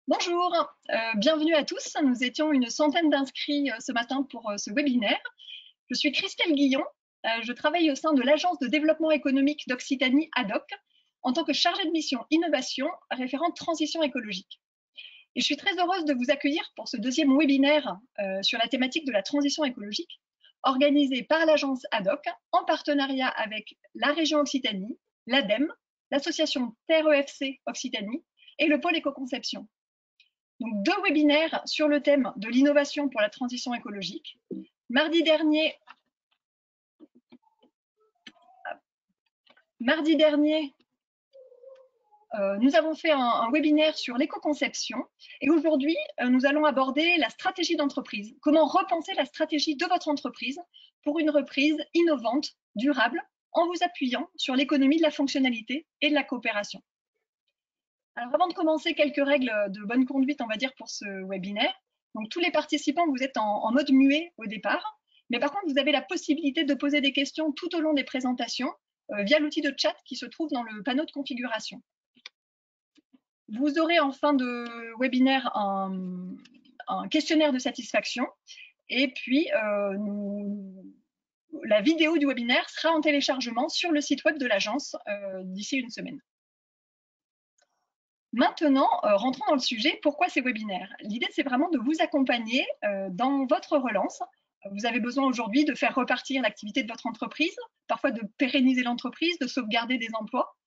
Bonjour, bienvenue à tous. Nous étions une centaine d'inscrits ce matin pour ce webinaire. Je suis Christelle Guillon, je travaille au sein de l'Agence de développement économique d'Occitanie ADOC en tant que chargée de mission innovation référente transition écologique. Et je suis très heureuse de vous accueillir pour ce deuxième webinaire sur la thématique de la transition écologique organisé par l'Agence ADOC en partenariat avec la région Occitanie, l'ADEME, l'association Terre EFC Occitanie et le pôle éco-conception. Donc, deux webinaires sur le thème de l'innovation pour la transition écologique. Mardi dernier, nous avons fait un webinaire sur l'éco-conception et aujourd'hui, nous allons aborder la stratégie d'entreprise. Comment repenser la stratégie de votre entreprise pour une reprise innovante, durable, en vous appuyant sur l'économie de la fonctionnalité et de la coopération. Alors, avant de commencer, quelques règles de bonne conduite, on va dire, pour ce webinaire. Donc, tous les participants, vous êtes en mode muet au départ, mais par contre, vous avez la possibilité de poser des questions tout au long des présentations via l'outil de chat qui se trouve dans le panneau de configuration. Vous aurez en fin de webinaire un questionnaire de satisfaction et puis la vidéo du webinaire sera en téléchargement sur le site web de l'agence d'ici une semaine. Maintenant, rentrons dans le sujet. Pourquoi ces webinaires? L'idée, c'est vraiment de vous accompagner dans votre relance. Vous avez besoin aujourd'hui de faire repartir l'activité de votre entreprise, parfois de pérenniser l'entreprise, de sauvegarder des emplois.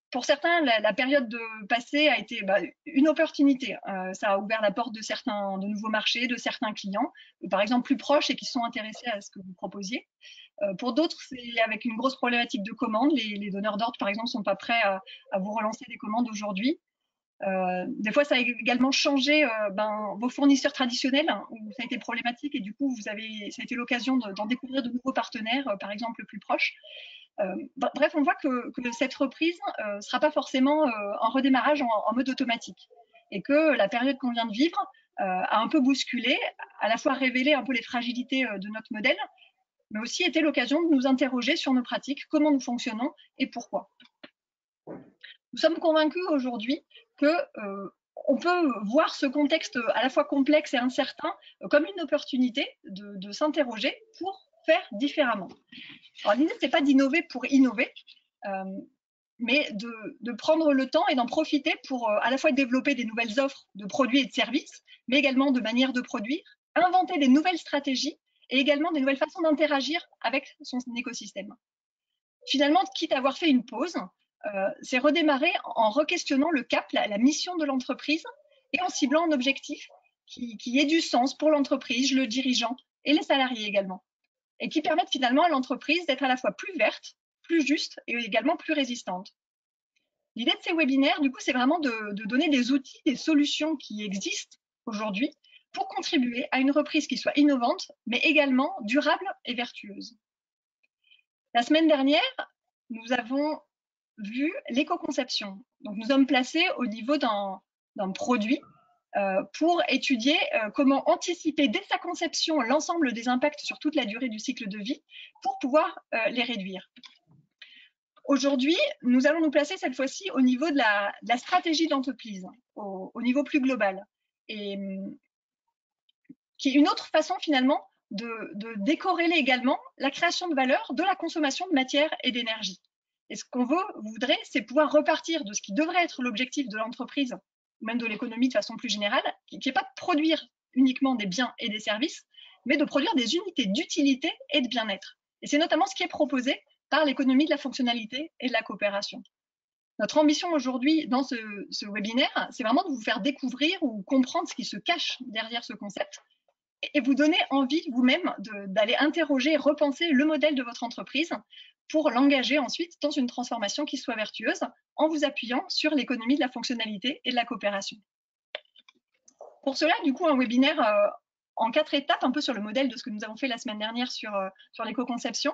Pour certains, la période passée a été une opportunité. Ça a ouvert la porte de nouveaux marchés, de certains clients, par exemple plus proches et qui sont intéressés à ce que vous proposiez. Pour d'autres, c'est avec une grosse problématique de commandes. Les donneurs d'ordre, par exemple, ne sont pas prêts à vous relancer des commandes aujourd'hui. Des fois, ça a également changé vos fournisseurs traditionnels, hein, où ça a été problématique et du coup, ça a été l'occasion d'en découvrir de nouveaux partenaires, par exemple plus proches. Bref, on voit que cette reprise ne sera pas forcément un redémarrage en mode automatique et que la période qu'on vient de vivre a un peu bousculé, à la fois révélé un peu les fragilités de notre modèle, mais aussi été l'occasion de nous interroger sur nos pratiques, comment nous fonctionnons et pourquoi. Nous sommes convaincus aujourd'hui qu'on peut voir ce contexte à la fois complexe et incertain comme une opportunité de s'interroger pour faire différemment. Alors, l'idée, ce n'est pas d'innover pour innover, mais de prendre le temps et d'en profiter pour à la fois développer des nouvelles offres de produits et de services, mais également de manières de produire, inventer des nouvelles stratégies et également des nouvelles façons d'interagir avec son écosystème. Finalement, quitte à avoir fait une pause, c'est redémarrer en requestionnant le cap, la mission de l'entreprise et en ciblant un objectif qui ait du sens pour l'entreprise, le dirigeant et les salariés également, et qui permettent finalement à l'entreprise d'être à la fois plus verte, plus juste et également plus résistante. L'idée de ces webinaires, du coup, c'est vraiment de donner des outils, des solutions qui existent aujourd'hui pour contribuer à une reprise qui soit innovante, mais également durable et vertueuse. La semaine dernière, nous avons vu l'éco-conception. Donc, nous sommes placés au niveau d'un produit pour étudier comment anticiper dès sa conception l'ensemble des impacts sur toute la durée du cycle de vie pour pouvoir les réduire. Aujourd'hui, nous allons nous placer cette fois-ci au niveau de la stratégie d'entreprise, au niveau plus global, et qui est une autre façon finalement de décorréler également la création de valeur de la consommation de matière et d'énergie. Et ce qu'on voudrait, c'est pouvoir repartir de ce qui devrait être l'objectif de l'entreprise, ou même de l'économie de façon plus générale, qui n'est pas de produire uniquement des biens et des services, mais de produire des unités d'utilité et de bien-être. Et c'est notamment ce qui est proposé par l'économie de la fonctionnalité et de la coopération. Notre ambition aujourd'hui dans ce webinaire, c'est vraiment de vous faire découvrir ou comprendre ce qui se cache derrière ce concept et vous donner envie vous-même d'aller interroger et repenser le modèle de votre entreprise pour l'engager ensuite dans une transformation qui soit vertueuse en vous appuyant sur l'économie de la fonctionnalité et de la coopération. Pour cela, du coup, un webinaire en 4 étapes, un peu sur le modèle de ce que nous avons fait la semaine dernière sur l'éco-conception,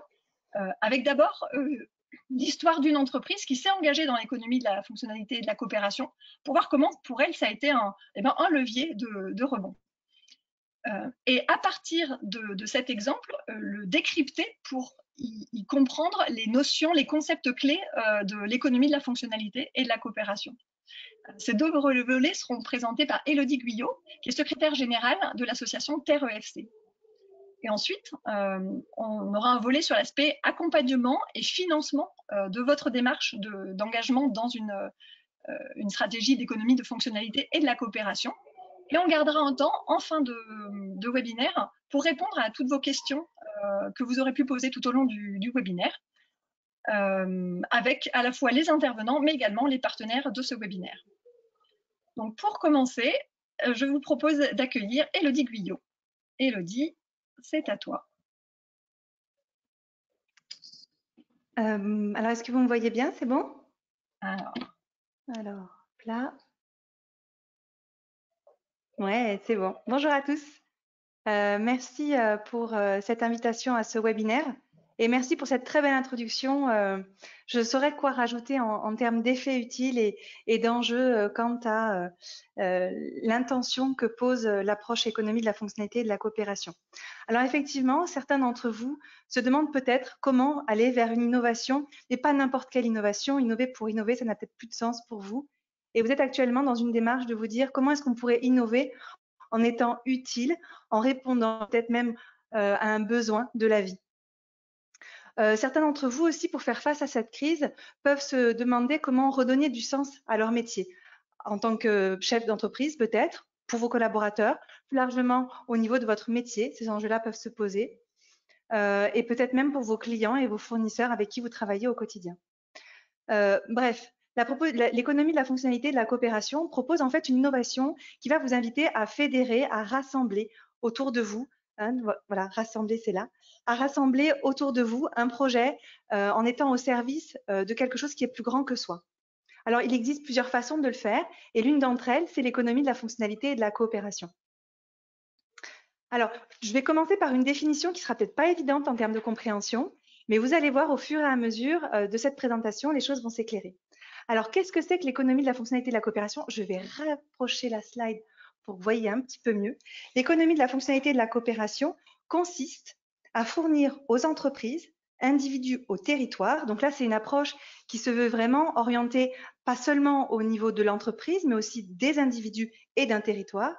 avec d'abord l'histoire d'une entreprise qui s'est engagée dans l'économie de la fonctionnalité et de la coopération pour voir comment, pour elle, ça a été un levier de rebond. Et à partir de cet exemple, le décrypter pour y comprendre les notions, les concepts clés de l'économie de la fonctionnalité et de la coopération. Ces deux volets seront présentés par Élodie Guyot, qui est secrétaire générale de l'association Terre EFC. Et ensuite, on aura un volet sur l'aspect accompagnement et financement de votre démarche d'engagement dans une stratégie d'économie de fonctionnalité et de la coopération. Et on gardera un temps en fin de webinaire pour répondre à toutes vos questions que vous aurez pu poser tout au long du webinaire, avec à la fois les intervenants, mais également les partenaires de ce webinaire. Donc pour commencer, je vous propose d'accueillir Élodie Guyot. Élodie, c'est à toi. Alors, est-ce que vous me voyez bien? C'est bon? Alors, là. Ouais, c'est bon. Bonjour à tous. Merci pour cette invitation à ce webinaire et merci pour cette très belle introduction. Je saurais quoi rajouter en termes d'effets utiles et d'enjeux quant à l'intention que pose l'approche économie de la fonctionnalité et de la coopération. Alors effectivement, certains d'entre vous se demandent peut-être comment aller vers une innovation, mais pas n'importe quelle innovation. Innover pour innover, ça n'a peut-être plus de sens pour vous. Et vous êtes actuellement dans une démarche de vous dire comment est-ce qu'on pourrait innover en étant utile, en répondant peut-être même à un besoin de la vie. Certains d'entre vous aussi, pour faire face à cette crise, peuvent se demander comment redonner du sens à leur métier. En tant que chef d'entreprise, peut-être, pour vos collaborateurs, plus largement au niveau de votre métier, ces enjeux-là peuvent se poser, et peut-être même pour vos clients et vos fournisseurs avec qui vous travaillez au quotidien. Bref, l'économie de la fonctionnalité et de la coopération propose en fait une innovation qui va vous inviter à fédérer, à rassembler autour de vous, voilà, rassembler c'est là, à rassembler autour de vous un projet en étant au service de quelque chose qui est plus grand que soi. Alors, il existe plusieurs façons de le faire et l'une d'entre elles, c'est l'économie de la fonctionnalité et de la coopération. Alors, je vais commencer par une définition qui sera peut-être pas évidente en termes de compréhension, mais vous allez voir au fur et à mesure de cette présentation, les choses vont s'éclairer. Alors, qu'est-ce que c'est que l'économie de la fonctionnalité et de la coopération? Je vais rapprocher la slide pour que vous voyez un petit peu mieux. L'économie de la fonctionnalité et de la coopération consiste à fournir aux entreprises, individus au territoire. Donc là, c'est une approche qui se veut vraiment orientée pas seulement au niveau de l'entreprise, mais aussi des individus et d'un territoire,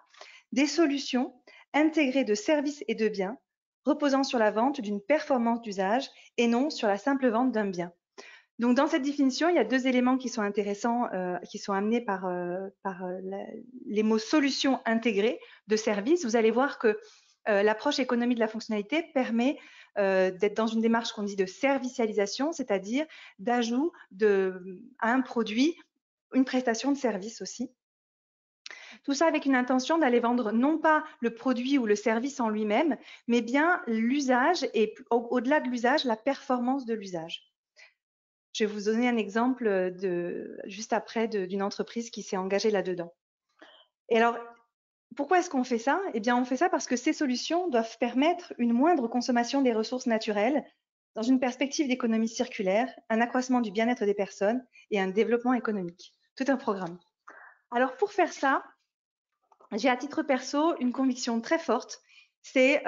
des solutions intégrées de services et de biens, reposant sur la vente d'une performance d'usage et non sur la simple vente d'un bien. Donc, dans cette définition, il y a deux éléments qui sont intéressants, qui sont amenés par les mots solutions intégrées de services. Vous allez voir que l'approche économie de la fonctionnalité permet d'être dans une démarche qu'on dit de servicialisation, c'est-à-dire d'ajout à un produit une prestation de service aussi. Tout ça avec une intention d'aller vendre non pas le produit ou le service en lui-même, mais bien l'usage et au-delà de l'usage, la performance de l'usage. Je vais vous donner un exemple juste après d'une entreprise qui s'est engagée là-dedans. Et alors, pourquoi est-ce qu'on fait ça? Eh bien, on fait ça parce que ces solutions doivent permettre une moindre consommation des ressources naturelles dans une perspective d'économie circulaire, un accroissement du bien-être des personnes et un développement économique. Tout un programme. Alors, pour faire ça, j'ai à titre perso une conviction très forte. C'est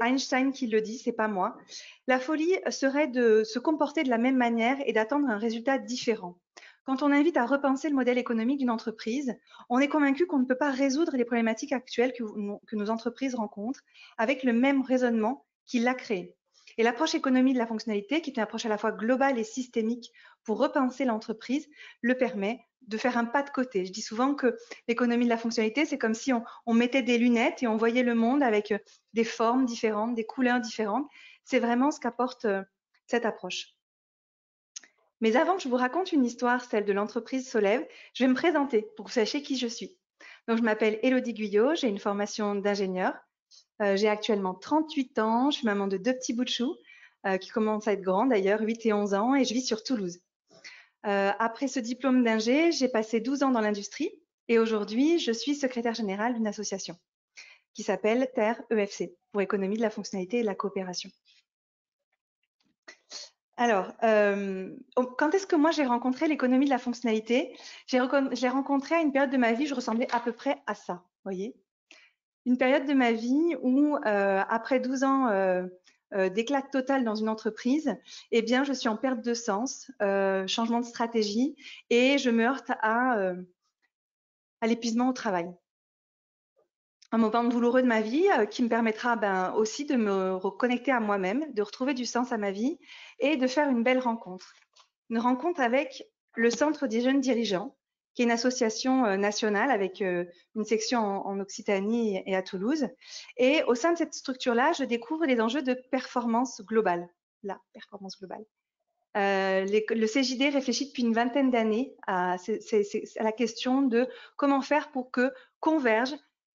Einstein qui le dit, c'est pas moi. La folie serait de se comporter de la même manière et d'attendre un résultat différent. Quand on invite à repenser le modèle économique d'une entreprise, on est convaincu qu'on ne peut pas résoudre les problématiques actuelles que nos entreprises rencontrent avec le même raisonnement qui l'a créé. Et l'approche économie de la fonctionnalité, qui est une approche à la fois globale et systémique pour repenser l'entreprise, le permet de faire un pas de côté. Je dis souvent que l'économie de la fonctionnalité, c'est comme si on mettait des lunettes et on voyait le monde avec des formes différentes, des couleurs différentes. C'est vraiment ce qu'apporte cette approche. Mais avant que je vous raconte une histoire, celle de l'entreprise Solève, je vais me présenter pour que vous sachiez qui je suis. Donc, je m'appelle Élodie Guyot, j'ai une formation d'ingénieur. J'ai actuellement 38 ans, je suis maman de deux petits bouts de chou qui commencent à être grands d'ailleurs, 8 et 11 ans, et je vis sur Toulouse. Après ce diplôme d'ingé, j'ai passé 12 ans dans l'industrie et aujourd'hui, je suis secrétaire générale d'une association qui s'appelle Terre EFC, pour économie de la fonctionnalité et de la coopération. Alors, quand est-ce que moi j'ai rencontré l'économie de la fonctionnalité? Je l'ai rencontré à une période de ma vie, je ressemblais à peu près à ça, voyez. Une période de ma vie où, après 12 ans d'éclat total dans une entreprise, eh bien, je suis en perte de sens, changement de stratégie, et je me heurte à à l'épuisement au travail. Un moment douloureux de ma vie qui me permettra aussi de me reconnecter à moi-même, de retrouver du sens à ma vie et de faire une belle rencontre. Une rencontre avec le Centre des jeunes dirigeants, qui est une association nationale avec une section en Occitanie et à Toulouse. Et au sein de cette structure-là, je découvre les enjeux de performance globale. La performance globale. Le CJD réfléchit depuis une vingtaine d'années à la question de comment faire pour que converge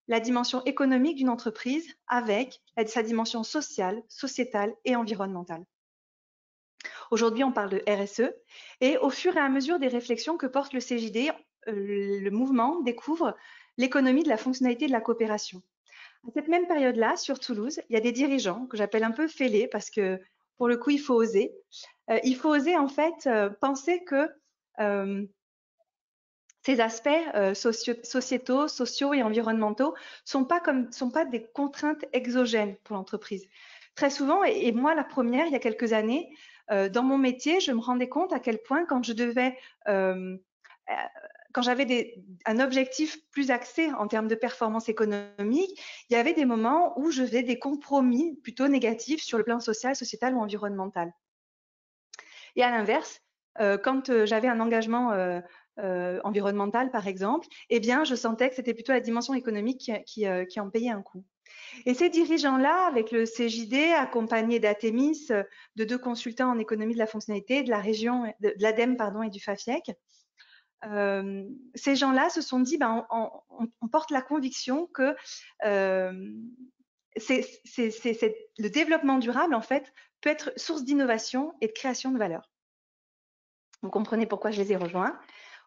la dimension économique d'une entreprise avec sa dimension sociale, sociétale et environnementale. Aujourd'hui, on parle de RSE et au fur et à mesure des réflexions que porte le CJD, le mouvement découvre l'économie de la fonctionnalité de la coopération. À cette même période-là, sur Toulouse, il y a des dirigeants que j'appelle un peu fêlés parce que pour le coup, il faut oser. Il faut oser en fait penser que ces aspects sociétaux, sociaux et environnementaux sont pas des contraintes exogènes pour l'entreprise. Très souvent, et moi la première, il y a quelques années, dans mon métier, je me rendais compte à quel point quand j'avais un objectif plus axé en termes de performance économique, il y avait des moments où je faisais des compromis plutôt négatifs sur le plan social, sociétal ou environnemental. Et à l'inverse, quand j'avais un engagement environnemental, par exemple, eh bien, je sentais que c'était plutôt la dimension économique qui en payait un coup. Et ces dirigeants-là, avec le CJD, accompagnés d'Atemis, de 2 consultants en économie de la fonctionnalité, de la région, de l'ADEME, pardon, et du FAFIEC, ces gens-là se sont dit, on porte la conviction que le développement durable, en fait, peut être source d'innovation et de création de valeur. Vous comprenez pourquoi je les ai rejoints.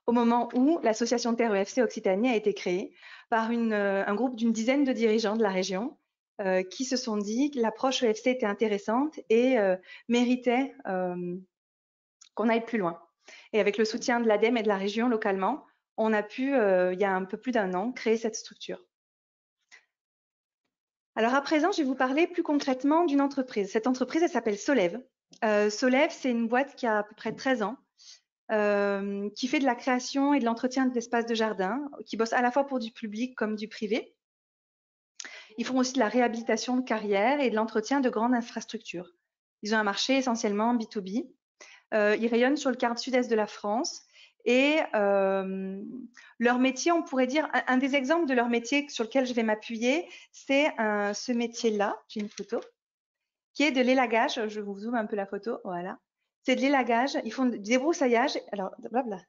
Au moment où l'association Terre EFC Occitanie a été créée par un groupe d'une dizaine de dirigeants de la région qui se sont dit que l'approche EFC était intéressante et méritait qu'on aille plus loin. Et avec le soutien de l'ADEME et de la région localement, on a pu, il y a un peu plus d'un an, créer cette structure. Alors à présent, je vais vous parler plus concrètement d'une entreprise. Cette entreprise, elle s'appelle Solève. Solève, c'est une boîte qui a à peu près 13 ans, qui fait de la création et de l'entretien d'espaces de jardin, qui bosse à la fois pour du public comme du privé. Ils font aussi de la réhabilitation de carrières et de l'entretien de grandes infrastructures. Ils ont un marché essentiellement B2B. Ils rayonnent sur le quart sud-est de la France et leur métier, on pourrait dire, un des exemples de leur métier sur lequel je vais m'appuyer, c'est ce métier-là, j'ai une photo, qui est de l'élagage. Je vous zoome un peu la photo, voilà. C'est de l'élagage. Ils font du débroussaillage, alors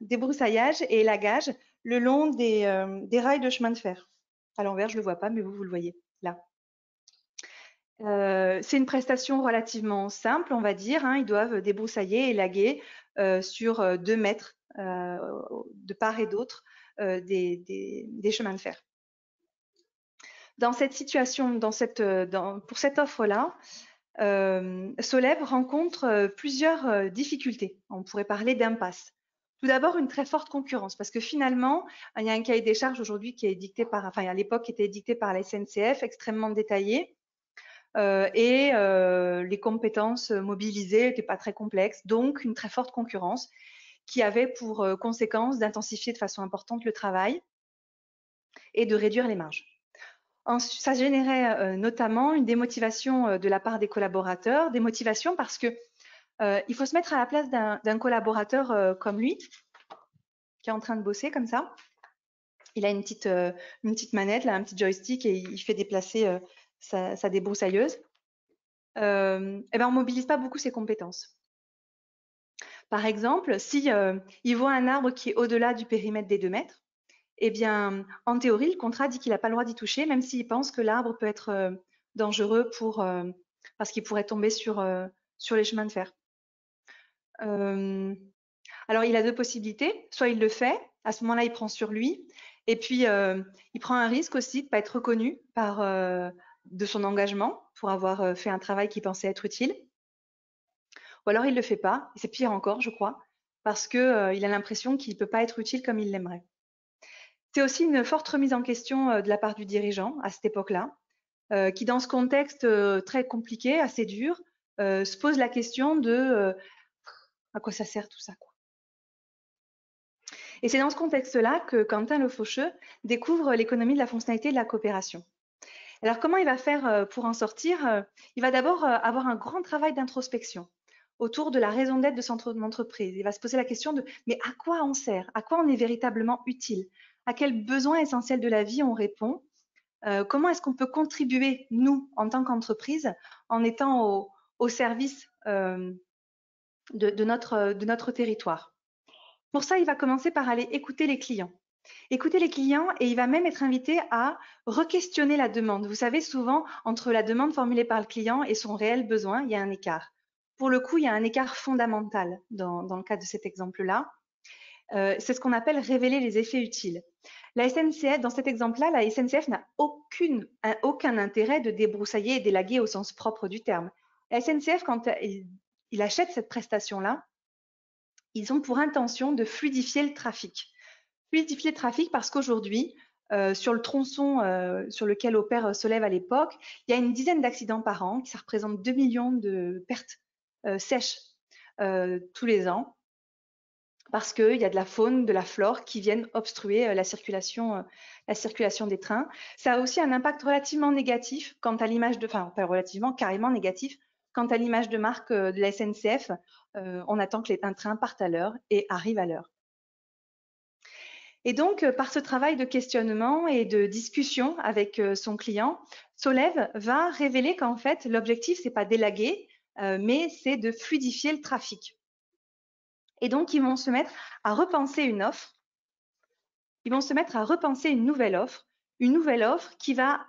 débroussaillage et élagage le long des rails de chemin de fer. À l'envers, je le vois pas, mais vous le voyez là. C'est une prestation relativement simple, on va dire. Ils doivent débroussailler, élaguer sur 2 mètres de part et d'autre des chemins de fer. Dans cette situation, pour cette offre-là, Solève rencontre plusieurs difficultés. On pourrait parler d'impasse. Tout d'abord, une très forte concurrence, parce que finalement, il y a un cahier des charges aujourd'hui qui est dicté à l'époque, qui était dicté par la SNCF, extrêmement détaillé, et les compétences mobilisées n'étaient pas très complexes, donc une très forte concurrence qui avait pour conséquence d'intensifier de façon importante le travail et de réduire les marges. Ça générait notamment une démotivation de la part des collaborateurs, démotivation parce que il faut se mettre à la place d'un collaborateur comme lui, qui est en train de bosser comme ça. Il a une petite manette, là, un petit joystick et il fait déplacer sa débroussailleuse. On mobilise pas beaucoup ses compétences. Par exemple, si il voit un arbre qui est au-delà du périmètre des 2 mètres, eh bien, en théorie, le contrat dit qu'il n'a pas le droit d'y toucher, même s'il pense que l'arbre peut être dangereux parce qu'il pourrait tomber sur les chemins de fer. Alors, il a 2 possibilités. Soit il le fait, à ce moment-là, il prend sur lui, et puis il prend un risque aussi de ne pas être reconnu de son engagement pour avoir fait un travail qu'il pensait être utile. Ou alors il ne le fait pas, et c'est pire encore, je crois, parce qu'il a l'impression qu'il ne peut pas être utile comme il l'aimerait. C'est aussi une forte remise en question de la part du dirigeant à cette époque-là, qui dans ce contexte très compliqué, assez dur, se pose la question de à quoi ça sert tout ça, quoi. Et c'est dans ce contexte-là que Quentin Le Faucheux découvre l'économie de la fonctionnalité et de la coopération. Alors, comment il va faire pour en sortir? Il va d'abord avoir un grand travail d'introspection autour de la raison d'être de son entreprise. Il va se poser la question de mais à quoi on sert? À quoi on est véritablement utile? À quels besoins essentiels de la vie on répond? Comment est-ce qu'on peut contribuer, nous, en tant qu'entreprise, en étant au service de notre territoire? Pour ça, il va commencer par aller écouter les clients. Écouter les clients et il va même être invité à re-questionner la demande. Vous savez, souvent, entre la demande formulée par le client et son réel besoin, il y a un écart. Pour le coup, il y a un écart fondamental dans le cas de cet exemple-là. C'est ce qu'on appelle révéler les effets utiles. La SNCF, dans cet exemple-là, la SNCF n'a aucun intérêt de débroussailler et d'élaguer au sens propre du terme. La SNCF, quand il achète cette prestation-là, ils ont pour intention de fluidifier le trafic. Fluidifier le trafic parce qu'aujourd'hui, sur le tronçon sur lequel opère Solève à l'époque, il y a une dizaine d'accidents par an, ça représente 2 millions de pertes sèches tous les ans, parce qu'il y a de la faune, de la flore qui viennent obstruer la circulation des trains. Ça a aussi un impact relativement négatif quant à l'image de, enfin pas relativement, carrément négatif, quant à l'image de marque de la SNCF. On attend qu'un train parte à l'heure et arrive à l'heure. Et donc, par ce travail de questionnement et de discussion avec son client, Solève va révéler qu'en fait, l'objectif, c'est pas d'élaguer, mais c'est de fluidifier le trafic. Et donc, ils vont se mettre à repenser une offre. Ils vont se mettre à repenser une nouvelle offre qui va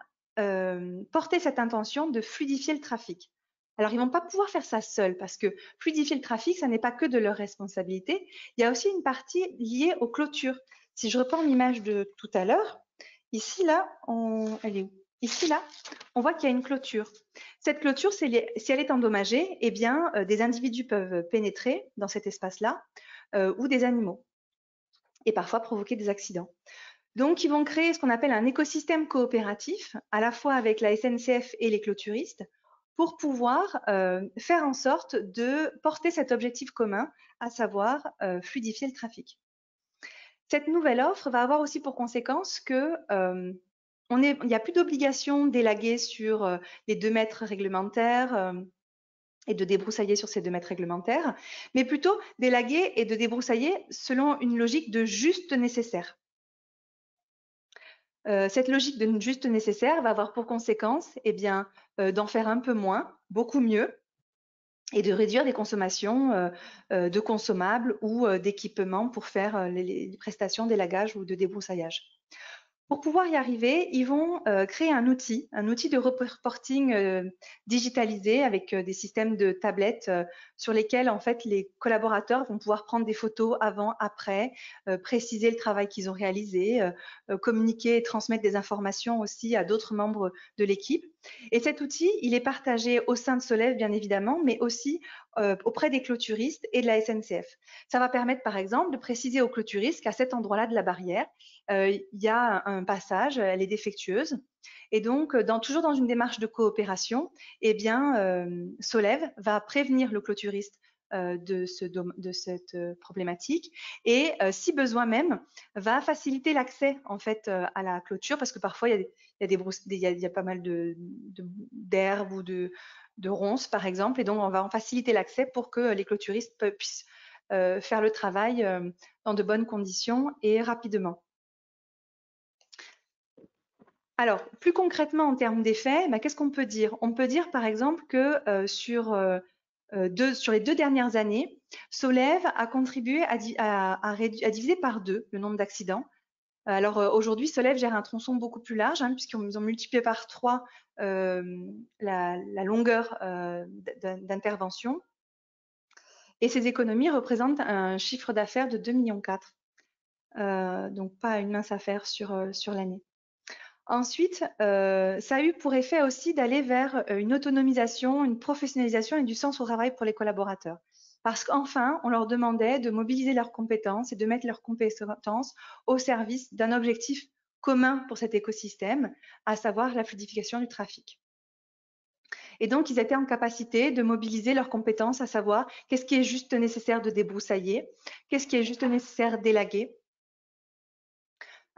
porter cette intention de fluidifier le trafic. Alors, ils vont pas pouvoir faire ça seuls parce que fluidifier le trafic, ça n'est pas que de leur responsabilité. Il y a aussi une partie liée aux clôtures. Si je reprends l'image de tout à l'heure, ici, là, elle est où? Ici, là, on voit qu'il y a une clôture. Cette clôture, si elle est endommagée, eh bien, des individus peuvent pénétrer dans cet espace-là ou des animaux et parfois provoquer des accidents. Donc, ils vont créer ce qu'on appelle un écosystème coopératif, à la fois avec la SNCF et les clôturistes, pour pouvoir faire en sorte de porter cet objectif commun, à savoir fluidifier le trafic. Cette nouvelle offre va avoir aussi pour conséquence que il n'y a plus d'obligation d'élaguer sur les 2 mètres réglementaires et de débroussailler sur ces 2 mètres réglementaires, mais plutôt d'élaguer et de débroussailler selon une logique de juste nécessaire. Cette logique de juste nécessaire va avoir pour conséquence eh bien, d'en faire un peu moins, beaucoup mieux, et de réduire les consommations de consommables ou d'équipements pour faire les prestations d'élagage ou de débroussaillage. Pour pouvoir y arriver, ils vont créer un outil de reporting digitalisé avec des systèmes de tablettes sur lesquels en fait les collaborateurs vont pouvoir prendre des photos avant, après, préciser le travail qu'ils ont réalisé, communiquer et transmettre des informations aussi à d'autres membres de l'équipe. Et cet outil, il est partagé au sein de Solève bien évidemment, mais aussi auprès des clôturistes et de la SNCF. Ça va permettre par exemple de préciser aux clôturistes qu'à cet endroit-là de la barrière, il y a un passage, elle est défectueuse. Et donc, toujours dans une démarche de coopération, eh bien, Solève va prévenir le clôturiste de cette problématique et, si besoin même, va faciliter l'accès en fait à la clôture parce que parfois il y a pas mal d'herbes ou de ronces par exemple et donc on va en faciliter l'accès pour que les clôturistes puissent faire le travail dans de bonnes conditions et rapidement. Alors, plus concrètement en termes d'effets, qu'est-ce qu'on peut dire? On peut dire par exemple que sur les 2 dernières années, Solève a contribué à diviser par 2 le nombre d'accidents. Alors aujourd'hui, Solève gère un tronçon beaucoup plus large, puisqu'ils ont multiplié par 3 la longueur d'intervention. Et ces économies représentent un chiffre d'affaires de 2,4 millions. Donc pas une mince affaire sur l'année. Ensuite, ça a eu pour effet aussi d'aller vers une autonomisation, une professionnalisation et du sens au travail pour les collaborateurs. Parce qu'enfin, on leur demandait de mobiliser leurs compétences et de mettre leurs compétences au service d'un objectif commun pour cet écosystème, à savoir la fluidification du trafic. Et donc, ils étaient en capacité de mobiliser leurs compétences, à savoir qu'est-ce qui est juste nécessaire de débroussailler, qu'est-ce qui est juste nécessaire d'élaguer,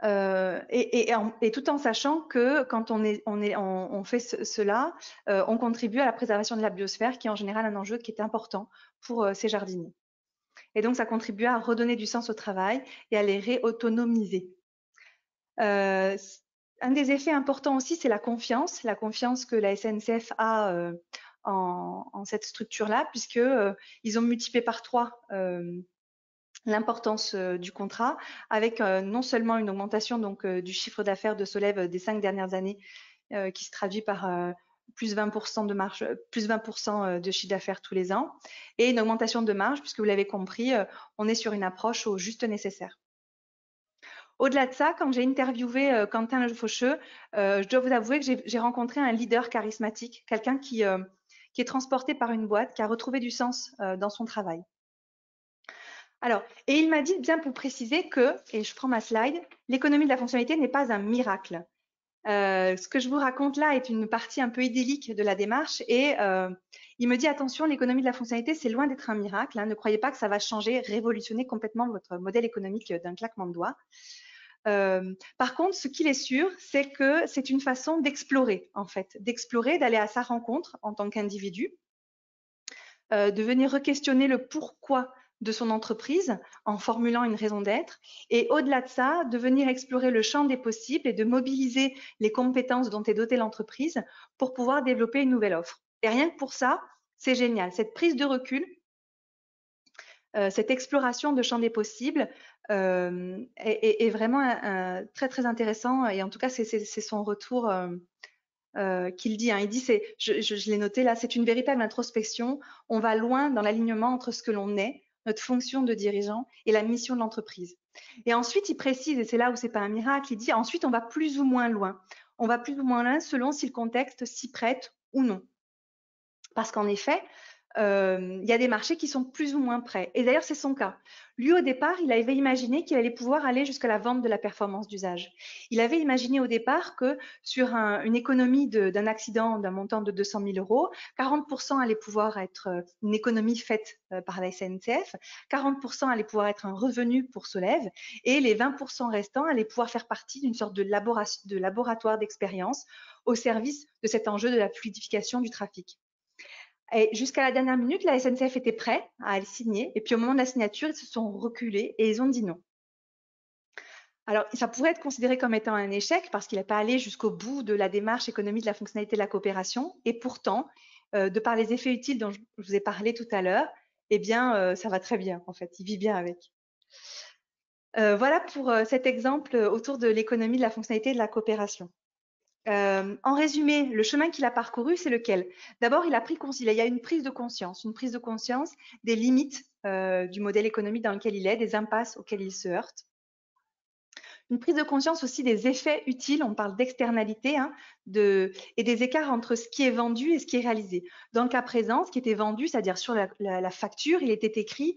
et tout en sachant que quand on fait cela, on contribue à la préservation de la biosphère, qui est en général un enjeu qui est important pour ces jardiniers. Et donc, ça contribue à redonner du sens au travail et à les réautonomiser. Un des effets importants aussi, c'est la confiance que la SNCF a en cette structure-là, puisque ils ont multiplié par 3 l'importance du contrat, avec non seulement une augmentation donc du chiffre d'affaires de Solève des 5 dernières années, qui se traduit par plus 20% de marge, plus 20% de chiffre d'affaires tous les ans, et une augmentation de marge, puisque vous l'avez compris, on est sur une approche au juste nécessaire. Au-delà de ça, quand j'ai interviewé Quentin Le Faucheux, je dois vous avouer que j'ai rencontré un leader charismatique, quelqu'un qui est transporté par une boîte, qui a retrouvé du sens dans son travail. Alors, et il m'a dit, bien pour préciser que, et je prends ma slide, l'économie de la fonctionnalité n'est pas un miracle. Ce que je vous raconte là est une partie un peu idyllique de la démarche, et il me dit, attention, l'économie de la fonctionnalité, c'est loin d'être un miracle, hein, ne croyez pas que ça va changer, révolutionner complètement votre modèle économique d'un claquement de doigts. Par contre, ce qu'il est sûr, c'est que c'est une façon d'explorer, en fait, d'aller à sa rencontre en tant qu'individu, de venir re-questionner le pourquoi de son entreprise en formulant une raison d'être, et au-delà de ça, de venir explorer le champ des possibles et de mobiliser les compétences dont est dotée l'entreprise pour pouvoir développer une nouvelle offre. Et rien que pour ça, c'est génial. Cette prise de recul, cette exploration de champ des possibles est vraiment très très intéressant, et en tout cas c'est son retour qu'il dit. Hein. Il dit, je l'ai noté là, c'est une véritable introspection. On va loin dans l'alignement entre ce que l'on est, notre fonction de dirigeant, et la mission de l'entreprise. Et ensuite, il précise, et c'est là où c'est pas un miracle, il dit ensuite on va plus ou moins loin. On va plus ou moins loin selon si le contexte s'y prête ou non. Parce qu'en effet, il y a des marchés qui sont plus ou moins prêts. Et d'ailleurs, c'est son cas. Lui, au départ, il avait imaginé qu'il allait pouvoir aller jusqu'à la vente de la performance d'usage. Il avait imaginé au départ que sur une économie d'un accident d'un montant de 200 000 euros, 40% allait pouvoir être une économie faite par la SNCF, 40% allait pouvoir être un revenu pour Solève, et les 20% restants allaient pouvoir faire partie d'une sorte de laboratoire d'expérience au service de cet enjeu de la fluidification du trafic. Et jusqu'à la dernière minute, la SNCF était prête à le signer. Et puis au moment de la signature, ils se sont reculés et ils ont dit non. Alors, ça pourrait être considéré comme étant un échec parce qu'il n'est pas allé jusqu'au bout de la démarche économie de la fonctionnalité de la coopération. Et pourtant, de par les effets utiles dont je vous ai parlé tout à l'heure, eh bien, ça va très bien en fait. Il vit bien avec. Voilà pour cet exemple autour de l'économie de la fonctionnalité de la coopération. En résumé, le chemin qu'il a parcouru, c'est lequel? D'abord, il y a une prise de conscience des limites du modèle économique dans lequel il est, des impasses auxquelles il se heurte. Une prise de conscience aussi des effets utiles, on parle d'externalité, hein, et des écarts entre ce qui est vendu et ce qui est réalisé. Dans le cas présent, ce qui était vendu, c'est-à-dire sur la facture, il était écrit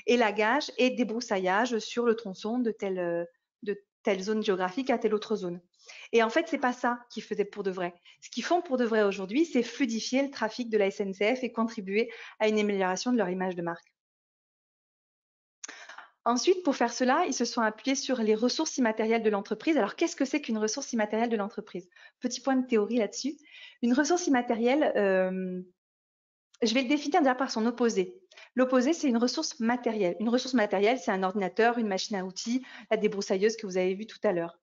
élagage et débroussaillage sur le tronçon de telle zone géographique à telle autre zone. Et en fait, c'est pas ça qu'ils faisaient pour de vrai. Ce qu'ils font pour de vrai aujourd'hui, c'est fluidifier le trafic de la SNCF et contribuer à une amélioration de leur image de marque. Ensuite, pour faire cela, ils se sont appuyés sur les ressources immatérielles de l'entreprise. Alors, qu'est-ce que c'est qu'une ressource immatérielle de l'entreprise? Petit point de théorie là-dessus. Une ressource immatérielle, je vais le définir déjà par son opposé. L'opposé, c'est une ressource matérielle. Une ressource matérielle, c'est un ordinateur, une machine à outils, la débroussailleuse que vous avez vue tout à l'heure.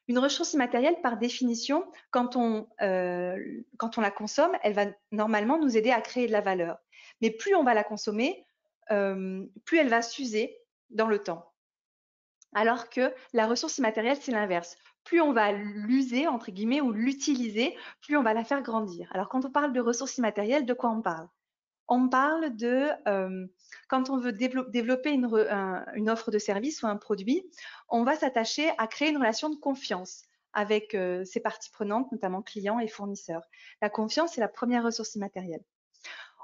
Une ressource immatérielle, par définition, quand on la consomme, elle va normalement nous aider à créer de la valeur. Mais plus on va la consommer, plus elle va s'user dans le temps. Alors que la ressource immatérielle, c'est l'inverse. Plus on va l'user, entre guillemets, ou l'utiliser, plus on va la faire grandir. Alors, quand on parle de ressources immatérielles, de quoi on parle? On parle de, quand on veut développer une offre de service ou un produit, on va s'attacher à créer une relation de confiance avec ses parties prenantes, notamment clients et fournisseurs. La confiance, c'est la première ressource immatérielle.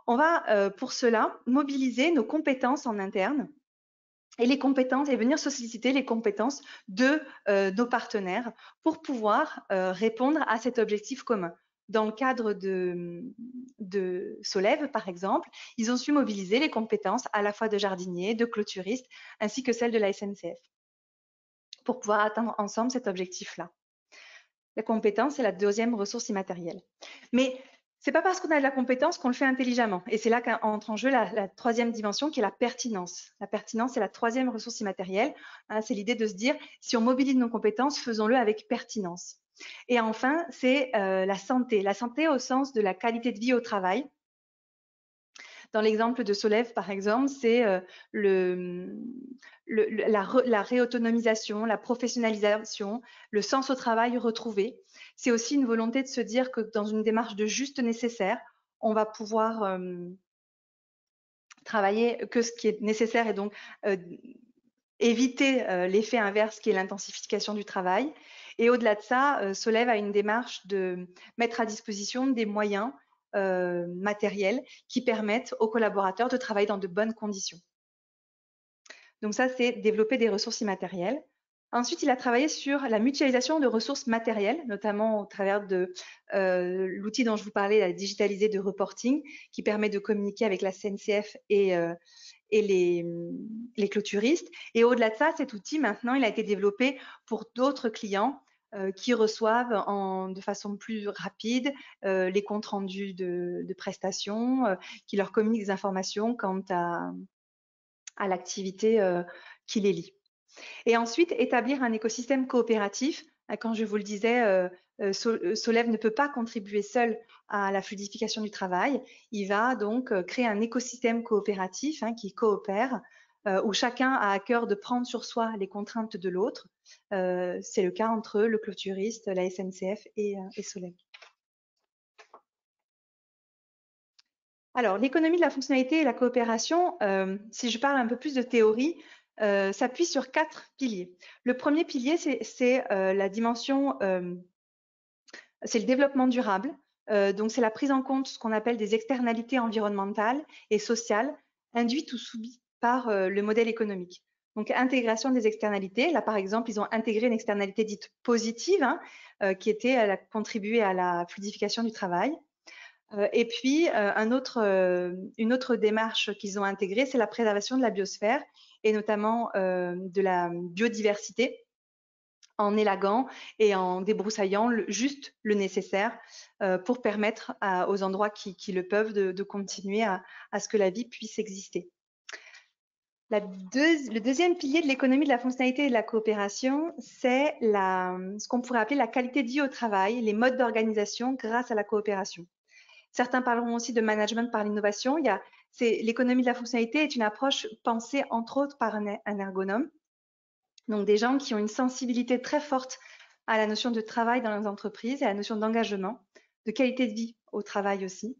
On va, pour cela, mobiliser nos compétences en interne et venir solliciter les compétences de nos partenaires pour pouvoir répondre à cet objectif commun. Dans le cadre de Solève, par exemple, ils ont su mobiliser les compétences à la fois de jardiniers, de clôturistes, ainsi que celles de la SNCF. pour pouvoir atteindre ensemble cet objectif-là. La compétence est la deuxième ressource immatérielle. Mais c'est pas parce qu'on a de la compétence qu'on le fait intelligemment. Et c'est là qu'entre en jeu la troisième dimension qui est la pertinence. La pertinence est la troisième ressource immatérielle. Hein, c'est l'idée de se dire, si on mobilise nos compétences, faisons-le avec pertinence. Et enfin, c'est la santé. La santé au sens de la qualité de vie au travail. Dans l'exemple de Solève, par exemple, c'est la réautonomisation, la professionnalisation, le sens au travail retrouvé. C'est aussi une volonté de se dire que dans une démarche de juste nécessaire, on va pouvoir travailler que ce qui est nécessaire et donc éviter l'effet inverse qui est l'intensification du travail. Et au-delà de ça, Solève a une démarche de mettre à disposition des moyens matériels qui permettent aux collaborateurs de travailler dans de bonnes conditions. Donc ça, c'est développer des ressources immatérielles. Ensuite, il a travaillé sur la mutualisation de ressources matérielles, notamment au travers de l'outil dont je vous parlais, la digitalisée de reporting, qui permet de communiquer avec la CNCF et les clôturistes. Et au-delà de ça, cet outil, maintenant, il a été développé pour d'autres clients qui reçoivent de façon plus rapide les comptes rendus de prestations, qui leur communiquent des informations quant à l'activité qui les lie. Et ensuite, établir un écosystème coopératif. Quand je vous le disais, Solève ne peut pas contribuer seul à la fluidification du travail. Il va donc créer un écosystème coopératif qui coopère, où chacun a à cœur de prendre sur soi les contraintes de l'autre. C'est le cas entre le clôturiste, la SNCF et Solève. Alors, l'économie de la fonctionnalité et la coopération, si je parle un peu plus de théorie, s'appuie sur 4 piliers. Le premier pilier, c'est la dimension, c'est le développement durable. Donc, c'est la prise en compte de ce qu'on appelle des externalités environnementales et sociales induites ou subies par le modèle économique. Donc, intégration des externalités. Là, par exemple, ils ont intégré une externalité dite positive, qui était à contribuer à la fluidification du travail. Et puis, une autre démarche qu'ils ont intégrée, c'est la préservation de la biosphère et notamment de la biodiversité en élaguant et en débroussaillant juste le nécessaire pour permettre aux endroits qui le peuvent de continuer à ce que la vie puisse exister. Le deuxième pilier de l'économie de la fonctionnalité et de la coopération, c'est ce qu'on pourrait appeler la qualité de vie au travail, les modes d'organisation grâce à la coopération. Certains parleront aussi de management par l'innovation. L'économie de la fonctionnalité est une approche pensée entre autres par un ergonome. Donc des gens qui ont une sensibilité très forte à la notion de travail dans les entreprises et à la notion d'engagement, de qualité de vie au travail aussi.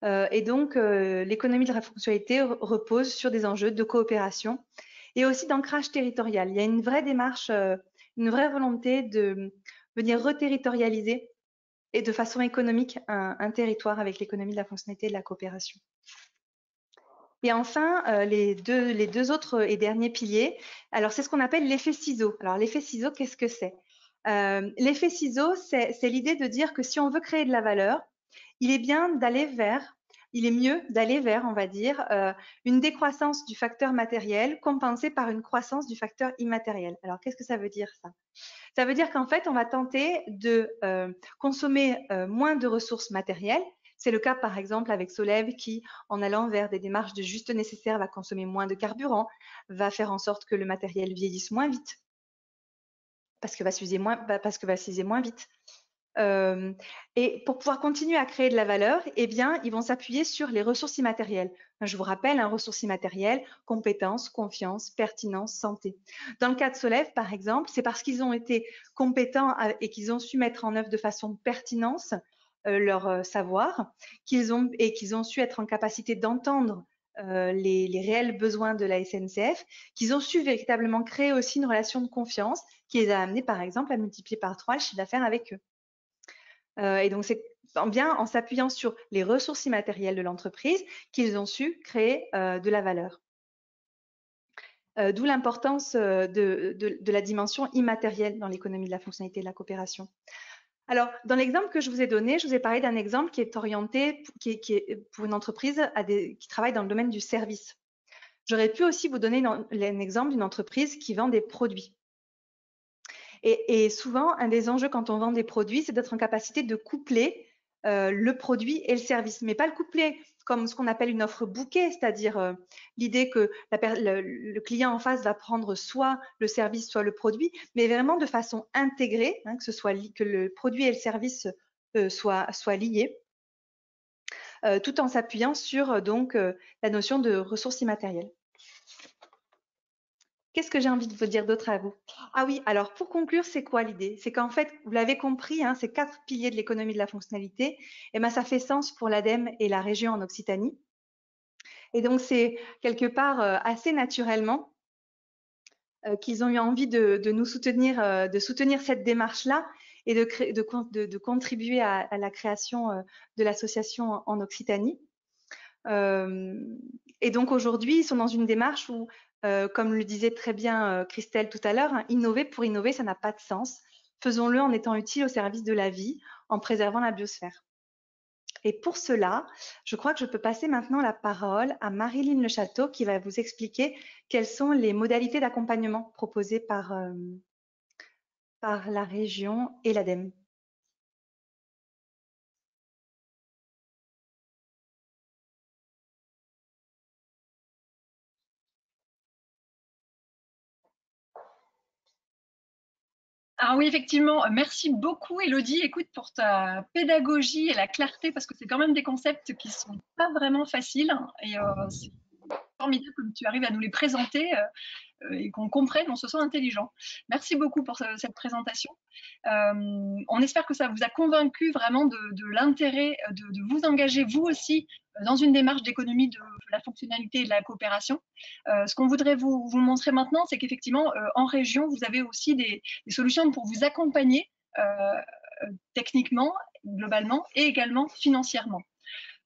Et donc l'économie de la fonctionnalité repose sur des enjeux de coopération et aussi d'ancrage territorial. Il y a une vraie démarche, une vraie volonté de venir reterritorialiser et de façon économique un territoire avec l'économie de la fonctionnalité et de la coopération. Et enfin, les deux autres et derniers piliers, alors c'est ce qu'on appelle l'effet ciseau. Alors l'effet ciseau, qu'est-ce que c'est? L'effet ciseau, c'est l'idée de dire que si on veut créer de la valeur, il est mieux d'aller vers, on va dire, une décroissance du facteur matériel compensée par une croissance du facteur immatériel. Alors qu'est-ce que ça veut dire ça? Ça veut dire qu'en fait, on va tenter de consommer moins de ressources matérielles. C'est le cas, par exemple, avec Solève qui, en allant vers des démarches de juste nécessaire, va consommer moins de carburant, va faire en sorte que le matériel vieillisse moins vite, parce que va s'user moins vite. Et pour pouvoir continuer à créer de la valeur, eh bien, ils vont s'appuyer sur les ressources immatérielles. Je vous rappelle, ressources immatérielles, compétences, confiance, pertinence, santé. Dans le cas de Solève, par exemple, c'est parce qu'ils ont été compétents et qu'ils ont su mettre en œuvre de façon pertinente leur savoir, qu'ils ont su être en capacité d'entendre les réels besoins de la SNCF, qu'ils ont su véritablement créer aussi une relation de confiance qui les a amenés, par exemple, à multiplier par 3 le chiffre d'affaires avec eux. Et donc, c'est bien en s'appuyant sur les ressources immatérielles de l'entreprise qu'ils ont su créer de la valeur. D'où l'importance de la dimension immatérielle dans l'économie de la fonctionnalité et de la coopération. Alors, dans l'exemple que je vous ai donné, je vous ai parlé d'un exemple qui est orienté, qui est pour une entreprise qui travaille dans le domaine du service. J'aurais pu aussi vous donner un exemple d'une entreprise qui vend des produits. Et souvent, un des enjeux quand on vend des produits, c'est d'être en capacité de coupler le produit et le service, mais pas le coupler comme ce qu'on appelle une offre bouquet, c'est-à-dire l'idée que le client en face va prendre soit le service, soit le produit, mais vraiment de façon intégrée, hein, que le produit et le service soient liés, tout en s'appuyant sur la notion de ressources immatérielles. Qu'est-ce que j'ai envie de vous dire d'autre à vous? Ah oui, alors pour conclure, c'est quoi l'idée? C'est qu'en fait, vous l'avez compris, hein, ces 4 piliers de l'économie de la fonctionnalité, eh ben, ça fait sens pour l'ADEME et la région en Occitanie. Et donc, c'est quelque part assez naturellement qu'ils ont eu envie de nous soutenir, de soutenir cette démarche-là et de contribuer à la création de l'association en Occitanie. Et donc aujourd'hui, ils sont dans une démarche où, comme le disait très bien Christelle tout à l'heure, hein, innover pour innover, ça n'a pas de sens. Faisons-le en étant utile au service de la vie, en préservant la biosphère. Et pour cela, je crois que je peux passer maintenant la parole à Marilyn Le Château qui va vous expliquer quelles sont les modalités d'accompagnement proposées par la région et l'ADEME. Ah oui, effectivement, merci beaucoup Elodie, écoute, pour ta pédagogie et la clarté, parce que c'est quand même des concepts qui sont pas vraiment faciles, hein, et c'est formidable comme tu arrives à nous les présenter et qu'on comprenne, on se sent intelligent. Merci beaucoup pour cette présentation. On espère que ça vous a convaincu vraiment de l'intérêt de vous engager vous aussi dans une démarche d'économie de la fonctionnalité et de la coopération. Ce qu'on voudrait vous montrer maintenant, c'est qu'effectivement, en région, vous avez aussi des solutions pour vous accompagner techniquement, globalement, et également financièrement.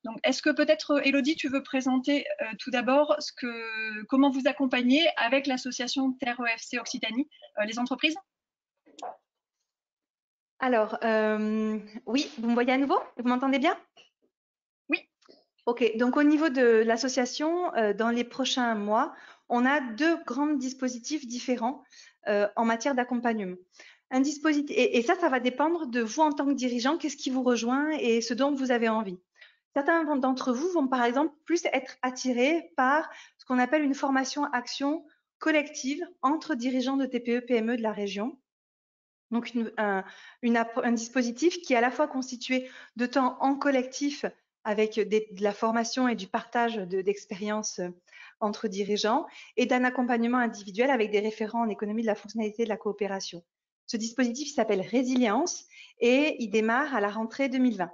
Donc, est-ce que peut-être, Elodie, tu veux présenter tout d'abord comment vous accompagnez avec l'association Terre EFC Occitanie les entreprises? Alors, oui, vous me voyez à nouveau? Vous m'entendez bien? Oui. Ok, donc au niveau de l'association, dans les prochains mois, on a 2 grands dispositifs différents en matière d'accompagnement. Un dispositif, et ça va dépendre de vous en tant que dirigeant, qu'est-ce qui vous rejoint et ce dont vous avez envie. Certains d'entre vous vont par exemple plus être attirés par ce qu'on appelle une formation-action collective entre dirigeants de TPE-PME de la région. Donc un dispositif qui est à la fois constitué de temps en collectif avec de la formation et du partage d'expériences entre dirigeants et d'un accompagnement individuel avec des référents en économie de la fonctionnalité et de la coopération. Ce dispositif s'appelle Résilience et il démarre à la rentrée 2020.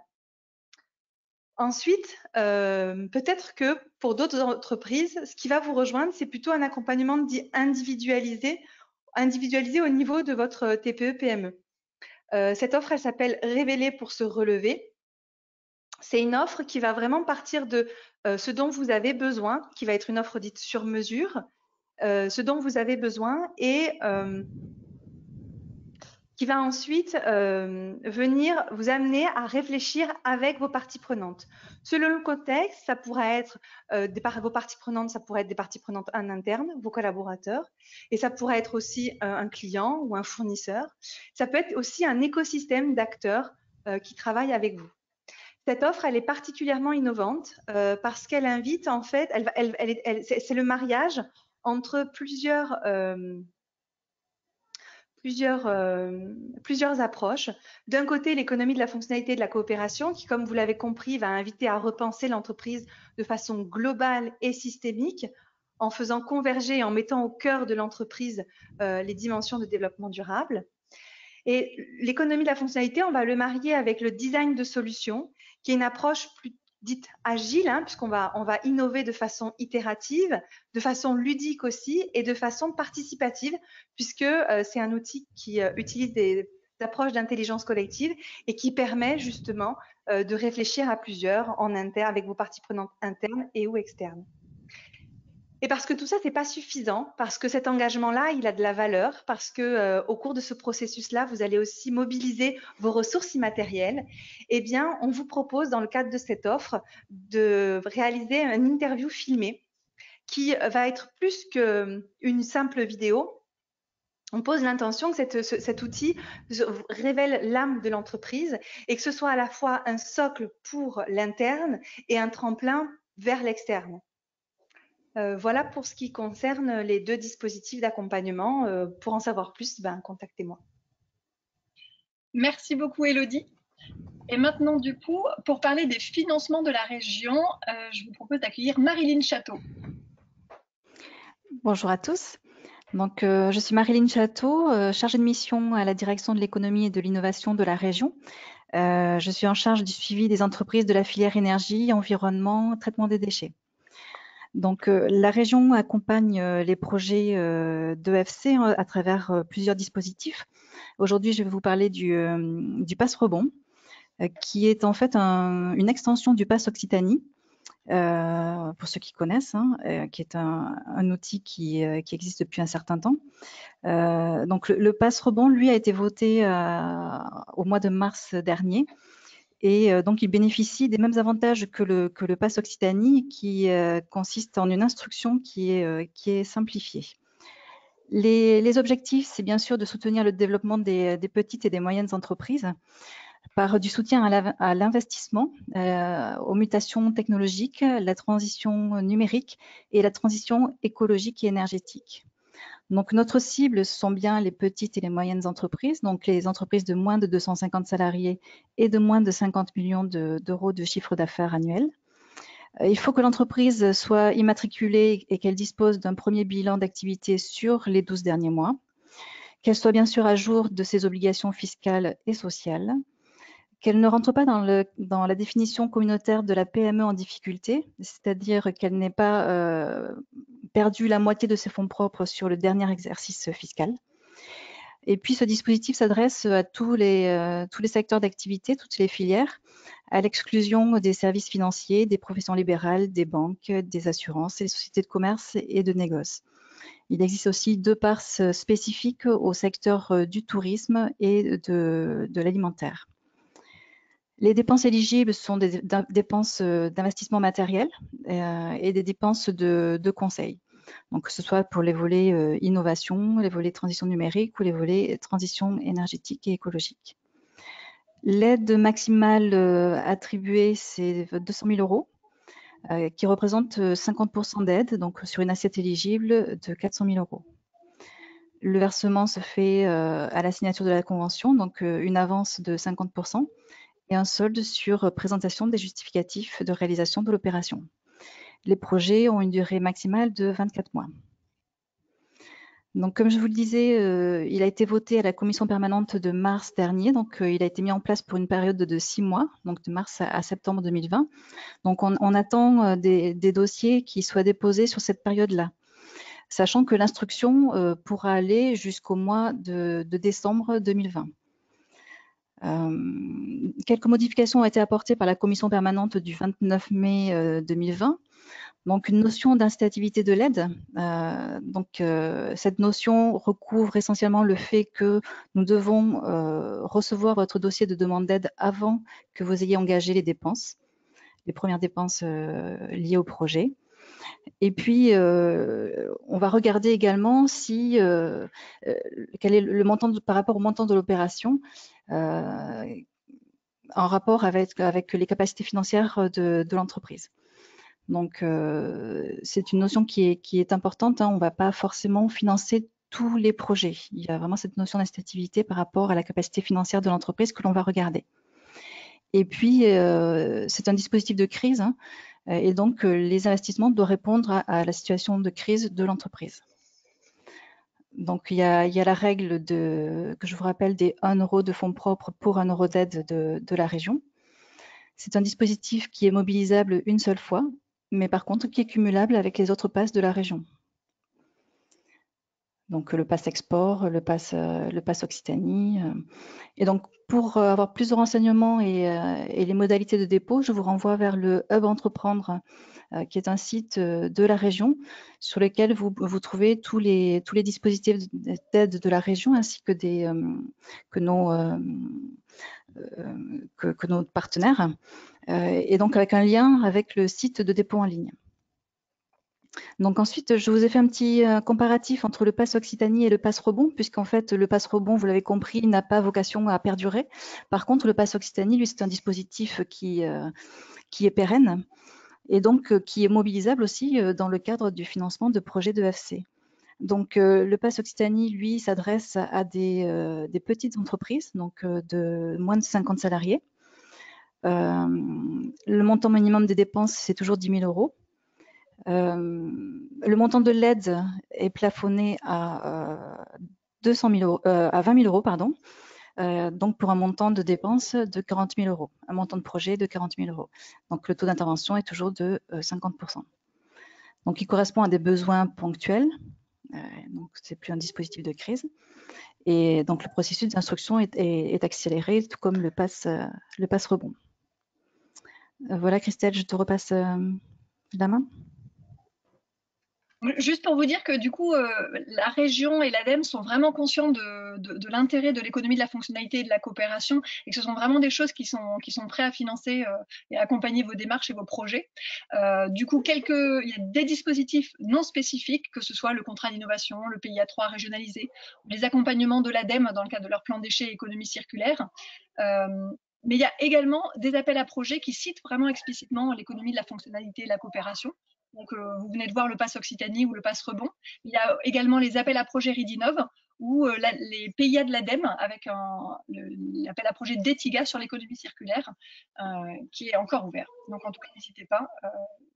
Ensuite, peut-être que pour d'autres entreprises, ce qui va vous rejoindre, c'est plutôt un accompagnement dit individualisé au niveau de votre TPE-PME. Cette offre, elle s'appelle Révéler pour se relever. C'est une offre qui va vraiment partir de ce dont vous avez besoin, qui va être une offre dite sur mesure, ce dont vous avez besoin et qui va ensuite venir vous amener à réfléchir avec vos parties prenantes. Selon le contexte, ça pourrait être vos parties prenantes, ça pourrait être des parties prenantes en interne, vos collaborateurs, et ça pourrait être aussi un client ou un fournisseur. Ça peut être aussi un écosystème d'acteurs qui travaillent avec vous. Cette offre, elle est particulièrement innovante parce qu'elle invite, en fait, c'est le mariage entre plusieurs approches. D'un côté, l'économie de la fonctionnalité et de la coopération qui, comme vous l'avez compris, va inviter à repenser l'entreprise de façon globale et systémique en faisant converger et en mettant au cœur de l'entreprise les dimensions de développement durable. Et l'économie de la fonctionnalité, on va le marier avec le design de solutions, qui est une approche plus dite agile, hein, puisqu'on va innover de façon itérative, de façon ludique aussi, et de façon participative, puisque c'est un outil qui utilise des approches d'intelligence collective et qui permet justement de réfléchir à plusieurs en interne, avec vos parties prenantes internes et ou externes. Et parce que tout ça, c'est pas suffisant, parce que cet engagement-là, il a de la valeur, parce que au cours de ce processus-là, vous allez aussi mobiliser vos ressources immatérielles. Eh bien, on vous propose, dans le cadre de cette offre, de réaliser une interview filmée qui va être plus qu'une simple vidéo. on pose l'intention que cet outil révèle l'âme de l'entreprise et que ce soit à la fois un socle pour l'interne et un tremplin vers l'externe. Voilà pour ce qui concerne les 2 dispositifs d'accompagnement. Pour en savoir plus, contactez-moi. Merci beaucoup, Élodie. Et maintenant, du coup, pour parler des financements de la région, je vous propose d'accueillir Marilyn Château. Bonjour à tous. Donc, je suis Marilyn Château, chargée de mission à la direction de l'économie et de l'innovation de la région. Je suis en charge du suivi des entreprises de la filière énergie, environnement, traitement des déchets. Donc, la région accompagne les projets d'EFC à travers plusieurs dispositifs. Aujourd'hui, je vais vous parler du Pass Rebond, qui est en fait une extension du Pass Occitanie, pour ceux qui connaissent, qui est un outil qui existe depuis un certain temps. Donc, le Pass Rebond, lui, a été voté au mois de mars dernier. Et donc, il bénéficie des mêmes avantages que le Pass Occitanie, qui consiste en une instruction qui est simplifiée. Les objectifs, c'est bien sûr de soutenir le développement des petites et des moyennes entreprises par du soutien à l'investissement, aux mutations technologiques, la transition numérique et la transition écologique et énergétique. Donc, notre cible, ce sont bien les petites et les moyennes entreprises, donc les entreprises de moins de 250 salariés et de moins de 50 millions d'euros de chiffre d'affaires annuel. Il faut que l'entreprise soit immatriculée et qu'elle dispose d'un premier bilan d'activité sur les 12 derniers mois, qu'elle soit bien sûr à jour de ses obligations fiscales et sociales, qu'elle ne rentre pas dans la définition communautaire de la PME en difficulté, c'est-à-dire qu'elle n'ait pas perdu la moitié de ses fonds propres sur le dernier exercice fiscal. Et puis, ce dispositif s'adresse à tous les secteurs d'activité, toutes les filières, à l'exclusion des services financiers, des professions libérales, des banques, des assurances, des sociétés de commerce et de négoce. Il existe aussi 2 parts spécifiques au secteur du tourisme et de l'alimentaire. Les dépenses éligibles sont des dépenses d'investissement matériel et des dépenses de conseil. Donc, que ce soit pour les volets innovation, les volets transition numérique ou les volets transition énergétique et écologique. L'aide maximale attribuée, c'est 200 000 euros, qui représente 50% d'aide, donc sur une assiette éligible de 400 000 euros. Le versement se fait à la signature de la convention, donc une avance de 50%, et un solde sur présentation des justificatifs de réalisation de l'opération. Les projets ont une durée maximale de 24 mois. Donc, comme je vous le disais, il a été voté à la commission permanente de mars dernier. Donc, il a été mis en place pour une période de 6 mois, donc de mars à septembre 2020. Donc, on attend des dossiers qui soient déposés sur cette période-là, sachant que l'instruction pourra aller jusqu'au mois de décembre 2020. Quelques modifications ont été apportées par la commission permanente du 29 mai 2020. Donc, une notion d'incitativité de l'aide. Cette notion recouvre essentiellement le fait que nous devons recevoir votre dossier de demande d'aide avant que vous ayez engagé les dépenses, les premières dépenses liées au projet. Et puis, on va regarder également si quel est le montant par rapport au montant de l'opération en rapport avec les capacités financières de l'entreprise. Donc, c'est une notion qui est importante. On ne va pas forcément financer tous les projets. Il y a vraiment cette notion d'incitativité par rapport à la capacité financière de l'entreprise que l'on va regarder. Et puis, c'est un dispositif de crise, et donc les investissements doivent répondre à la situation de crise de l'entreprise. Donc, il y a la règle que je vous rappelle des 1 euro de fonds propres pour 1 euro d'aide de la région. C'est un dispositif qui est mobilisable une seule fois, mais par contre qui est cumulable avec les autres passes de la région. Donc, le pass export, le pass Occitanie. Et donc, pour avoir plus de renseignements et les modalités de dépôt, je vous renvoie vers le Hub Entreprendre, qui est un site de la région sur lequel vous trouvez tous les dispositifs d'aide de la région ainsi que nos partenaires, et donc avec un lien avec le site de dépôt en ligne. Donc ensuite, je vous ai fait un petit comparatif entre le pass Occitanie et le pass rebond, puisqu'en fait, le pass rebond, vous l'avez compris, n'a pas vocation à perdurer. Par contre, le pass Occitanie, lui, c'est un dispositif qui est pérenne et donc qui est mobilisable aussi dans le cadre du financement de projets de FC. Donc, le pass Occitanie, lui, s'adresse à des petites entreprises, donc de moins de 50 salariés. Le montant minimum des dépenses, c'est toujours 10 000 euros. Le montant de l'aide est plafonné à 200 000 euros, à 20 000 euros, pardon. Donc pour un montant de dépenses de 40 000 euros, un montant de projet de 40 000 euros. Donc le taux d'intervention est toujours de 50%. Donc il correspond à des besoins ponctuels. Donc c'est plus un dispositif de crise. Et donc le processus d'instruction est accéléré, tout comme le pass rebond. Voilà, Christelle, je te repasse la main. Juste pour vous dire que du coup, la région et l'ADEME sont vraiment conscients de l'intérêt de l'économie de la fonctionnalité et de la coopération, et que ce sont vraiment des choses qui sont prêts à financer et à accompagner vos démarches et vos projets. Du coup, il y a des dispositifs non spécifiques, que ce soit le contrat d'innovation, le PIA 3 régionalisé, ou les accompagnements de l'ADEME dans le cadre de leur plan déchets et économie circulaire. Mais il y a également des appels à projets qui citent vraiment explicitement l'économie de la fonctionnalité et la coopération. Donc, vous venez de voir le pass Occitanie ou le pass rebond. Il y a également les appels à projets Ridinov ou les PIA de l'ADEME avec l'appel à projet d'ETIGA sur l'économie circulaire qui est encore ouvert. Donc, en tout cas, n'hésitez pas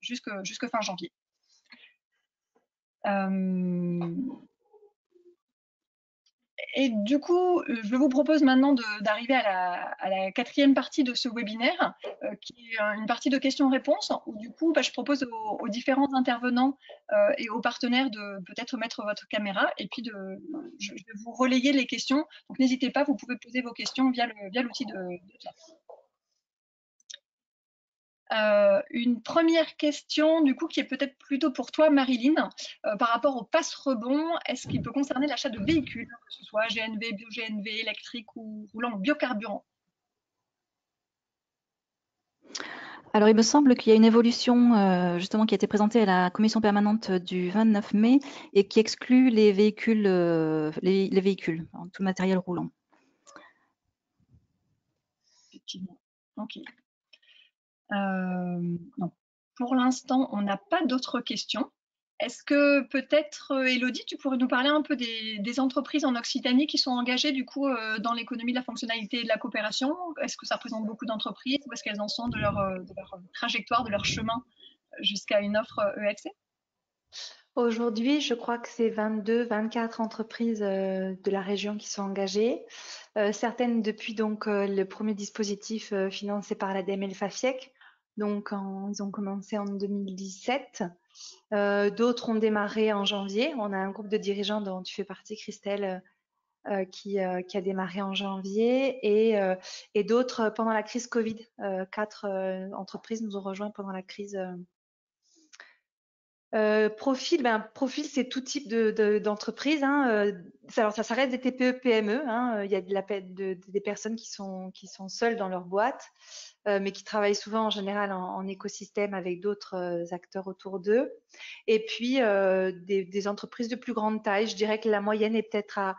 jusque fin janvier. Et du coup, je vous propose maintenant d'arriver à la quatrième partie de ce webinaire, qui est une partie de questions-réponses, où du coup, je propose aux différents intervenants et aux partenaires de peut-être mettre votre caméra, et puis je vais vous relayer les questions. Donc n'hésitez pas, vous pouvez poser vos questions via l'outil de chat. Une première question, du coup, qui est peut-être plutôt pour toi, Marilyn, par rapport au pass rebond, est-ce qu'il peut concerner l'achat de véhicules, que ce soit GNV, bio-GNV, électrique ou roulant au biocarburant? Alors, il me semble qu'il y a une évolution justement qui a été présentée à la commission permanente du 29 mai et qui exclut les véhicules, tout le matériel roulant. Effectivement. Ok. Donc, pour l'instant, on n'a pas d'autres questions. Est-ce que peut-être, Élodie, tu pourrais nous parler un peu des entreprises en Occitanie qui sont engagées du coup dans l'économie de la fonctionnalité et de la coopération? Est-ce que ça représente beaucoup d'entreprises? Où est-ce qu'elles en sont de leur trajectoire, de leur chemin jusqu'à une offre EFC? Aujourd'hui, je crois que c'est 22, 24 entreprises de la région qui sont engagées. Certaines depuis donc le premier dispositif financé par l'ADEME et le FAFIEC. Donc, ils ont commencé en 2017. D'autres ont démarré en janvier. On a un groupe de dirigeants dont tu fais partie, Christelle, qui a démarré en janvier et d'autres pendant la crise Covid. 4 entreprises nous ont rejoints pendant la crise. Profil, c'est tout type d'entreprise. Alors, ça reste des TPE, PME. Il y a des personnes qui sont seules dans leur boîte, mais qui travaillent souvent en général en écosystème avec d'autres acteurs autour d'eux. Et puis, des entreprises de plus grande taille. Je dirais que la moyenne est peut-être à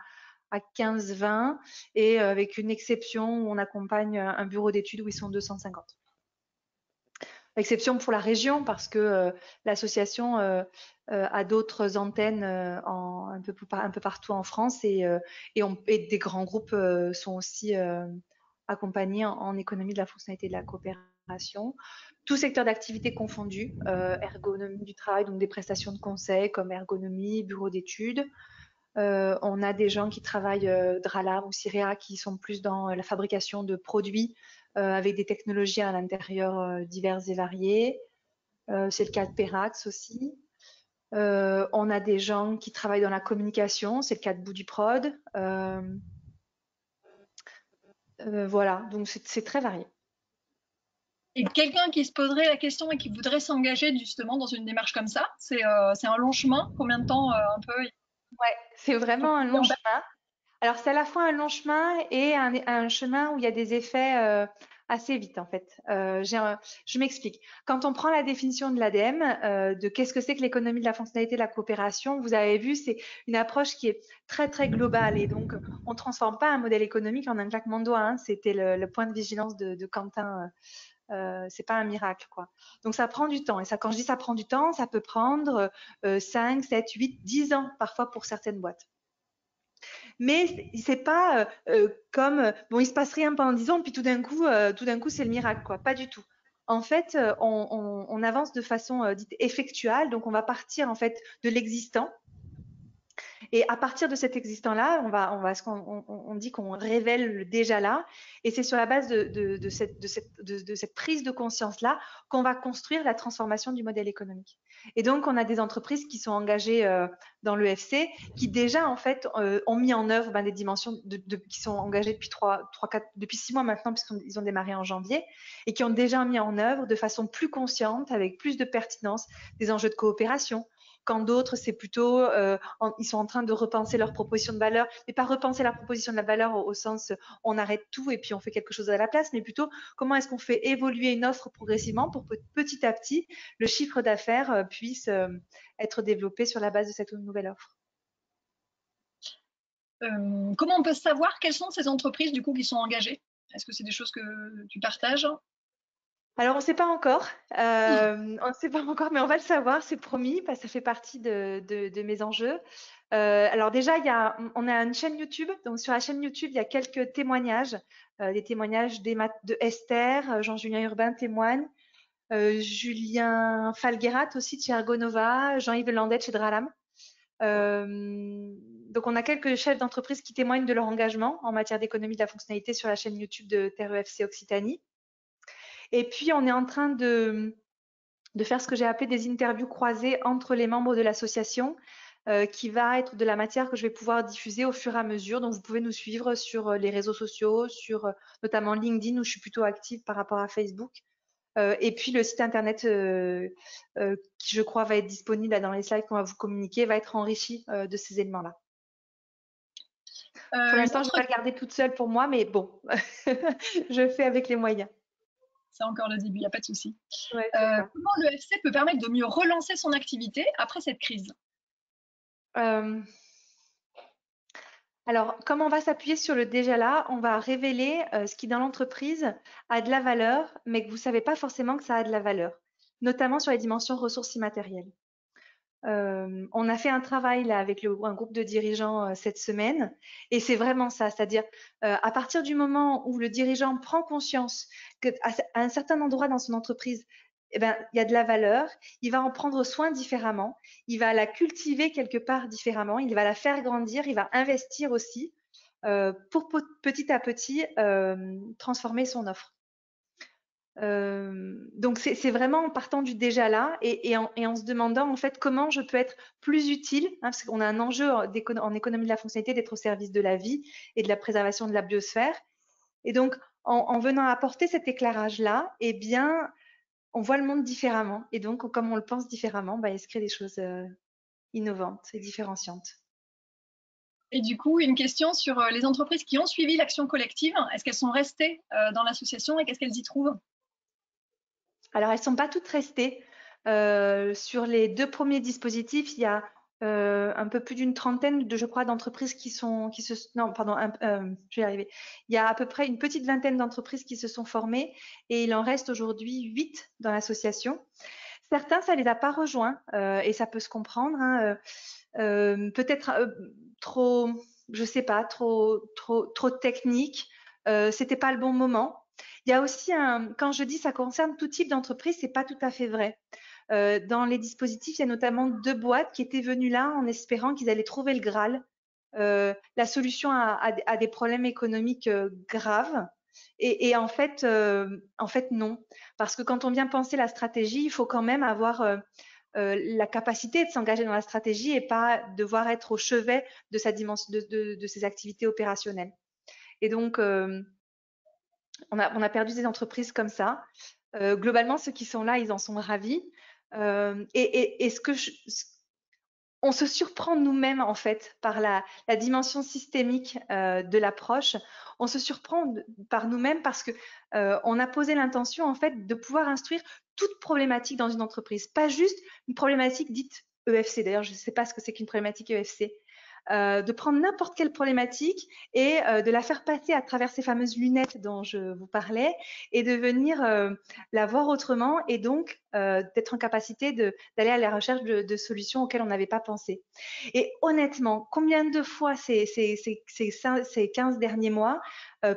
15-20 et avec une exception où on accompagne un bureau d'études où ils sont 250. Exception pour la région parce que l'association a d'autres antennes un peu partout en France et des grands groupes sont aussi accompagnés en économie de la fonctionnalité et de la coopération. Tout secteur d'activité confondu, ergonomie du travail, donc des prestations de conseil comme ergonomie, bureau d'études. On a des gens qui travaillent Dralam ou Cirea qui sont plus dans la fabrication de produits avec des technologies à l'intérieur diverses et variées. C'est le cas de Perax aussi. On a des gens qui travaillent dans la communication, c'est le cas de Boudiprod. Voilà, donc c'est très varié. Et quelqu'un qui se poserait la question et qui voudrait s'engager justement dans une démarche comme ça, c'est un long chemin? Combien de temps un peu? Ouais, c'est vraiment un long chemin. Alors, c'est à la fois un long chemin et un chemin où il y a des effets assez vite en fait. Je m'explique. Quand on prend la définition de l'ADEME, de qu'est-ce que c'est que l'économie de la fonctionnalité de la coopération, vous avez vu, c'est une approche qui est très très globale et donc on ne transforme pas un modèle économique en un claquement de doigts. Hein. C'était le point de vigilance de Quentin. C'est pas un miracle, quoi. Donc ça prend du temps. Et ça, quand je dis ça prend du temps, ça peut prendre 5, 7, 8, 10 ans parfois pour certaines boîtes. Mais c'est pas comme bon, il se passe rien pendant 10 ans, puis tout d'un coup, c'est le miracle, quoi. Pas du tout. En fait, on avance de façon dite effectuelle, donc on va partir en fait de l'existant. Et à partir de cet existant-là, on dit qu'on révèle le déjà là, et c'est sur la base de cette prise de conscience-là qu'on va construire la transformation du modèle économique. Et donc, on a des entreprises qui sont engagées dans l'EFC, qui déjà en fait ont mis en œuvre des dimensions qui sont engagées depuis 6 mois maintenant, puisqu'ils ont démarré en janvier, et qui ont déjà mis en œuvre de façon plus consciente, avec plus de pertinence, des enjeux de coopération. Quand d'autres, c'est plutôt, ils sont en train de repenser leur proposition de valeur, mais pas repenser la proposition de la valeur au sens on arrête tout et puis on fait quelque chose à la place, mais plutôt comment est-ce qu'on fait évoluer une offre progressivement pour que petit à petit, le chiffre d'affaires puisse être développé sur la base de cette nouvelle offre. Comment on peut savoir quelles sont ces entreprises du coup qui sont engagées? Est-ce que c'est des choses que tu partages? Alors, on ne sait pas encore. On ne sait pas encore, mais on va le savoir, c'est promis, parce que ça fait partie de mes enjeux. Alors déjà, on a une chaîne YouTube. Donc, sur la chaîne YouTube, il y a quelques témoignages, des témoignages de Esther, Jean-Julien Urbain témoigne, Julien Falguerat aussi de chez Ergonova, Jean-Yves Landet chez Dralam. Donc, on a quelques chefs d'entreprise qui témoignent de leur engagement en matière d'économie de la fonctionnalité sur la chaîne YouTube de Terre EFC Occitanie. Et puis, on est en train de faire ce que j'ai appelé des interviews croisées entre les membres de l'association, qui va être de la matière que je vais pouvoir diffuser au fur et à mesure. Donc, vous pouvez nous suivre sur les réseaux sociaux, sur notamment LinkedIn, où je suis plutôt active par rapport à Facebook. Et puis, le site internet qui, je crois, va être disponible là, dans les slides qu'on va vous communiquer, va être enrichi de ces éléments-là. Pour l'instant, je vais pas le garder toute seule pour moi, mais bon, je fais avec les moyens. C'est encore le début, il n'y a pas de souci. Ouais, comment l'EFC peut permettre de mieux relancer son activité après cette crise? Alors, comme on va s'appuyer sur le déjà là, on va révéler ce qui dans l'entreprise a de la valeur, mais que vous ne savez pas forcément que ça a de la valeur, notamment sur les dimensions ressources immatérielles. On a fait un travail là avec un groupe de dirigeants cette semaine, et c'est vraiment ça, c'est-à-dire à partir du moment où le dirigeant prend conscience qu'à un certain endroit dans son entreprise, eh ben, il y a de la valeur, il va en prendre soin différemment, il va la cultiver quelque part différemment, il va la faire grandir, il va investir aussi pour petit à petit transformer son offre. Donc c'est vraiment en partant du déjà là et en se demandant en fait comment je peux être plus utile, hein, parce qu'on a un enjeu en économie de la fonctionnalité d'être au service de la vie et de la préservation de la biosphère. Et donc en venant apporter cet éclairage là, eh bien on voit le monde différemment et donc comme on le pense différemment, il se crée des choses innovantes et différenciantes. Et du coup, une question sur les entreprises qui ont suivi l'action collective. Est-ce qu'elles sont restées dans l'association et qu'est-ce qu'elles y trouvent? Alors, elles ne sont pas toutes restées. Sur les 2 premiers dispositifs, il y a un peu plus d'une trentaine, je crois, d'entreprises non, pardon, je vais y arriver. Il y a à peu près une petite vingtaine d'entreprises qui se sont formées et il en reste aujourd'hui 8 dans l'association. Certains, ça ne les a pas rejoints et ça peut se comprendre. Hein, peut-être trop, je sais pas, trop technique. C'était pas le bon moment. Il y a aussi quand je dis ça concerne tout type d'entreprise, c'est pas tout à fait vrai. Dans les dispositifs, il y a notamment 2 boîtes qui étaient venues là en espérant qu'ils allaient trouver le Graal, la solution à des problèmes économiques graves. Et en fait, non. Parce que quand on vient penser la stratégie, il faut quand même avoir la capacité de s'engager dans la stratégie et pas devoir être au chevet de sa dimension, de ses activités opérationnelles. Et donc, on a perdu des entreprises comme ça. Globalement, ceux qui sont là, ils en sont ravis. Et on se surprend nous-mêmes en fait par la dimension systémique de l'approche. On se surprend par nous-mêmes parce que on a posé l'intention en fait de pouvoir instruire toute problématique dans une entreprise, pas juste une problématique dite EFC. D'ailleurs, je ne sais pas ce que c'est qu'une problématique EFC. De prendre n'importe quelle problématique et de la faire passer à travers ces fameuses lunettes dont je vous parlais et de venir la voir autrement et donc d'être en capacité d'aller à la recherche de solutions auxquelles on n'avait pas pensé. Et honnêtement, combien de fois ces 15 derniers mois,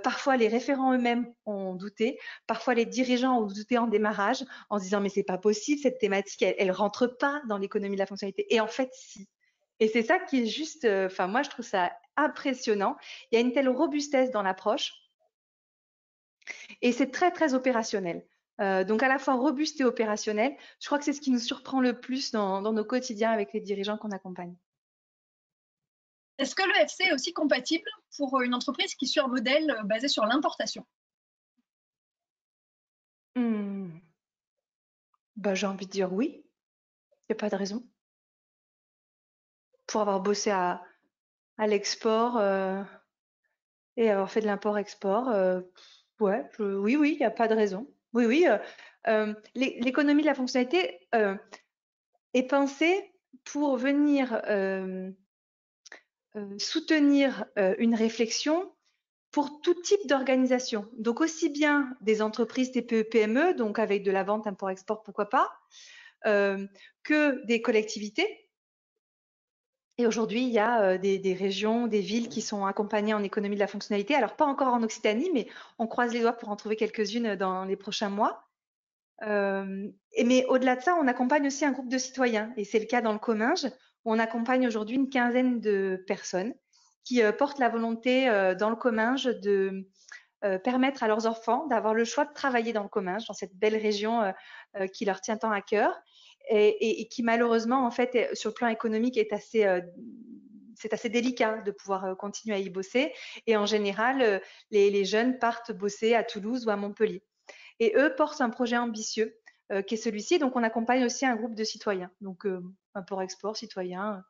parfois les référents eux-mêmes ont douté, parfois les dirigeants ont douté en démarrage en se disant mais c'est pas possible, cette thématique, elle rentre pas dans l'économie de la fonctionnalité. Et en fait, si. Et c'est ça qui est juste, enfin moi je trouve ça impressionnant. Il y a une telle robustesse dans l'approche et c'est très très opérationnel. Donc à la fois robuste et opérationnel, je crois que c'est ce qui nous surprend le plus dans nos quotidiens avec les dirigeants qu'on accompagne. Est-ce que l'EFC est aussi compatible pour une entreprise qui suit un modèle basé sur l'importation? Bah, j'ai envie de dire oui, il n'y a pas de raison. Pour avoir bossé à l'export et avoir fait de l'import-export, ouais, oui, oui, il n'y a pas de raison. Oui, oui, l'économie de la fonctionnalité est pensée pour venir soutenir une réflexion pour tout type d'organisation. Donc aussi bien des entreprises TPE, PME, donc avec de la vente import-export, pourquoi pas, que des collectivités. Et aujourd'hui, il y a des régions, des villes qui sont accompagnées en économie de la fonctionnalité. Alors, pas encore en Occitanie, mais on croise les doigts pour en trouver quelques-unes dans les prochains mois. Mais au-delà de ça, on accompagne aussi un groupe de citoyens. Et c'est le cas dans le Comminges, où on accompagne aujourd'hui une quinzaine de personnes qui portent la volonté dans le Comminges de permettre à leurs enfants d'avoir le choix de travailler dans le Comminges, dans cette belle région qui leur tient tant à cœur. Et qui malheureusement, en fait, sur le plan économique, c'est assez délicat de pouvoir continuer à y bosser. Et en général, les jeunes partent bosser à Toulouse ou à Montpellier. Et eux portent un projet ambitieux qui est celui-ci. Donc, on accompagne aussi un groupe de citoyens. Donc, import-export, citoyens,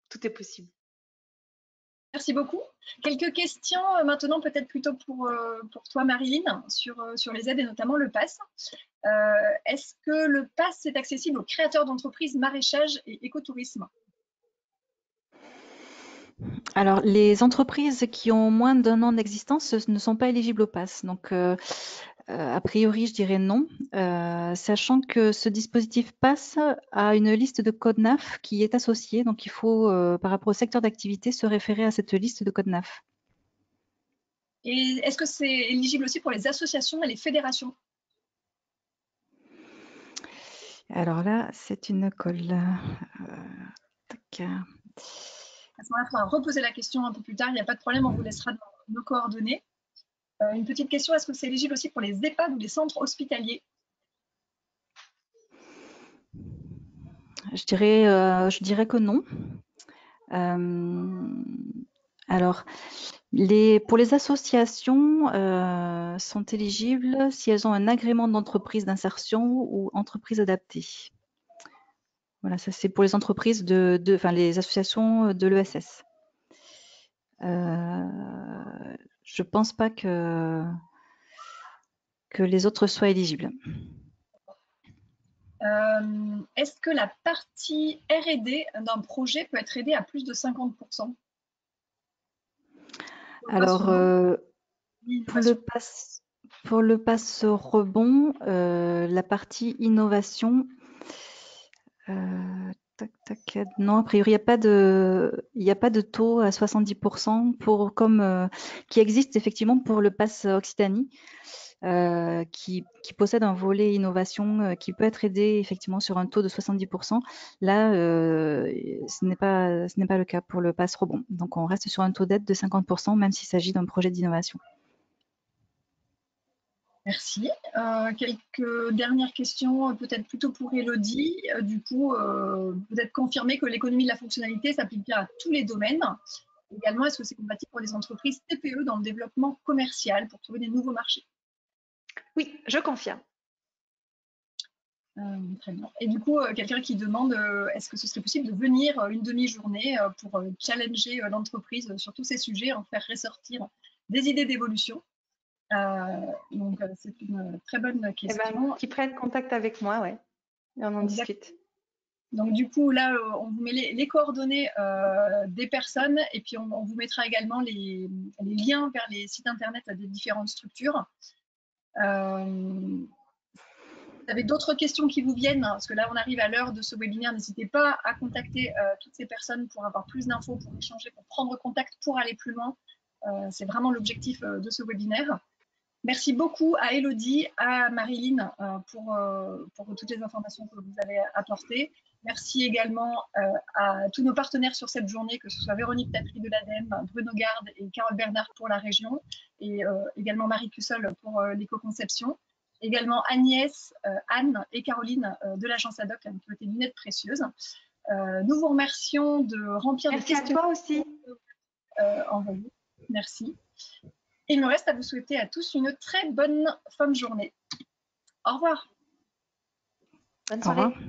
tout est possible. Merci beaucoup. Quelques questions maintenant, peut-être plutôt pour toi, Marilyn, sur les aides et notamment le PASS. Est-ce que le PASS est accessible aux créateurs d'entreprises maraîchage et écotourisme? Alors, les entreprises qui ont moins d'1 an d'existence ne sont pas éligibles au PASS. Donc, a priori, je dirais non, sachant que ce dispositif PASS a une liste de codes NAF qui est associée. Donc, il faut, par rapport au secteur d'activité, se référer à cette liste de codes NAF. Et est-ce que c'est éligible aussi pour les associations et les fédérations? Alors là, c'est une colle. Tac. À ce moment-là, il faudra reposer la question un peu plus tard. Il n'y a pas de problème, on vous laissera nos coordonnées. Une petite question, est-ce que c'est éligible aussi pour les EHPAD ou les centres hospitaliers? Je dirais que non. Alors, pour les associations sont éligibles si elles ont un agrément d'entreprise d'insertion ou entreprise adaptée. Voilà, ça c'est pour les entreprises enfin les associations de l'ESS. Je pense pas que les autres soient éligibles. Est-ce que la partie R&D d'un projet peut être aidée à plus de 50%? Alors, pour le pass rebond, la partie innovation, non, a priori, il n'y a pas de taux à 70% qui existe effectivement pour le pass Occitanie, qui possède un volet innovation qui peut être aidé effectivement sur un taux de 70%. Là, ce n'est pas le cas pour le pass rebond. Donc, on reste sur un taux d'aide de 50%, même s'il s'agit d'un projet d'innovation. Merci. Quelques dernières questions, peut-être plutôt pour Élodie. Du coup, vous êtes confirmé que l'économie de la fonctionnalité s'applique bien à tous les domaines. Également, est-ce que c'est compatible pour les entreprises TPE dans le développement commercial pour trouver des nouveaux marchés? Oui, je confirme. Très bien. Et du coup, quelqu'un qui demande est-ce que ce serait possible de venir une demi-journée pour challenger l'entreprise sur tous ces sujets, en faire ressortir des idées d'évolution. Donc, c'est une très bonne Eh ben, question. qui prennent contact avec moi, ouais, et on en discute. Donc, du coup, là, on vous met les coordonnées des personnes et puis on vous mettra également les liens vers les sites internet des différentes structures. Vous avez d'autres questions qui vous viennent, parce que là, on arrive à l'heure de ce webinaire. N'hésitez pas à contacter toutes ces personnes pour avoir plus d'infos, pour échanger, pour prendre contact, pour aller plus loin. C'est vraiment l'objectif de ce webinaire. Merci beaucoup à Elodie, à Marilyn pour toutes les informations que vous avez apportées. Merci également à tous nos partenaires sur cette journée, que ce soit Véronique Tatry de l'ADEME, Bruno Garde et Carole Bernard pour la région, et également Marie Cussol pour l'éco-conception. Également Agnès, Anne et Caroline de l'agence ADOC qui ont été lunettes précieuses. Nous vous remercions de remplir Merci des questions. à toi aussi. Envoyées. Merci. Il me reste à vous souhaiter à tous une très bonne fin de journée. Au revoir. Bonne soirée. Au revoir.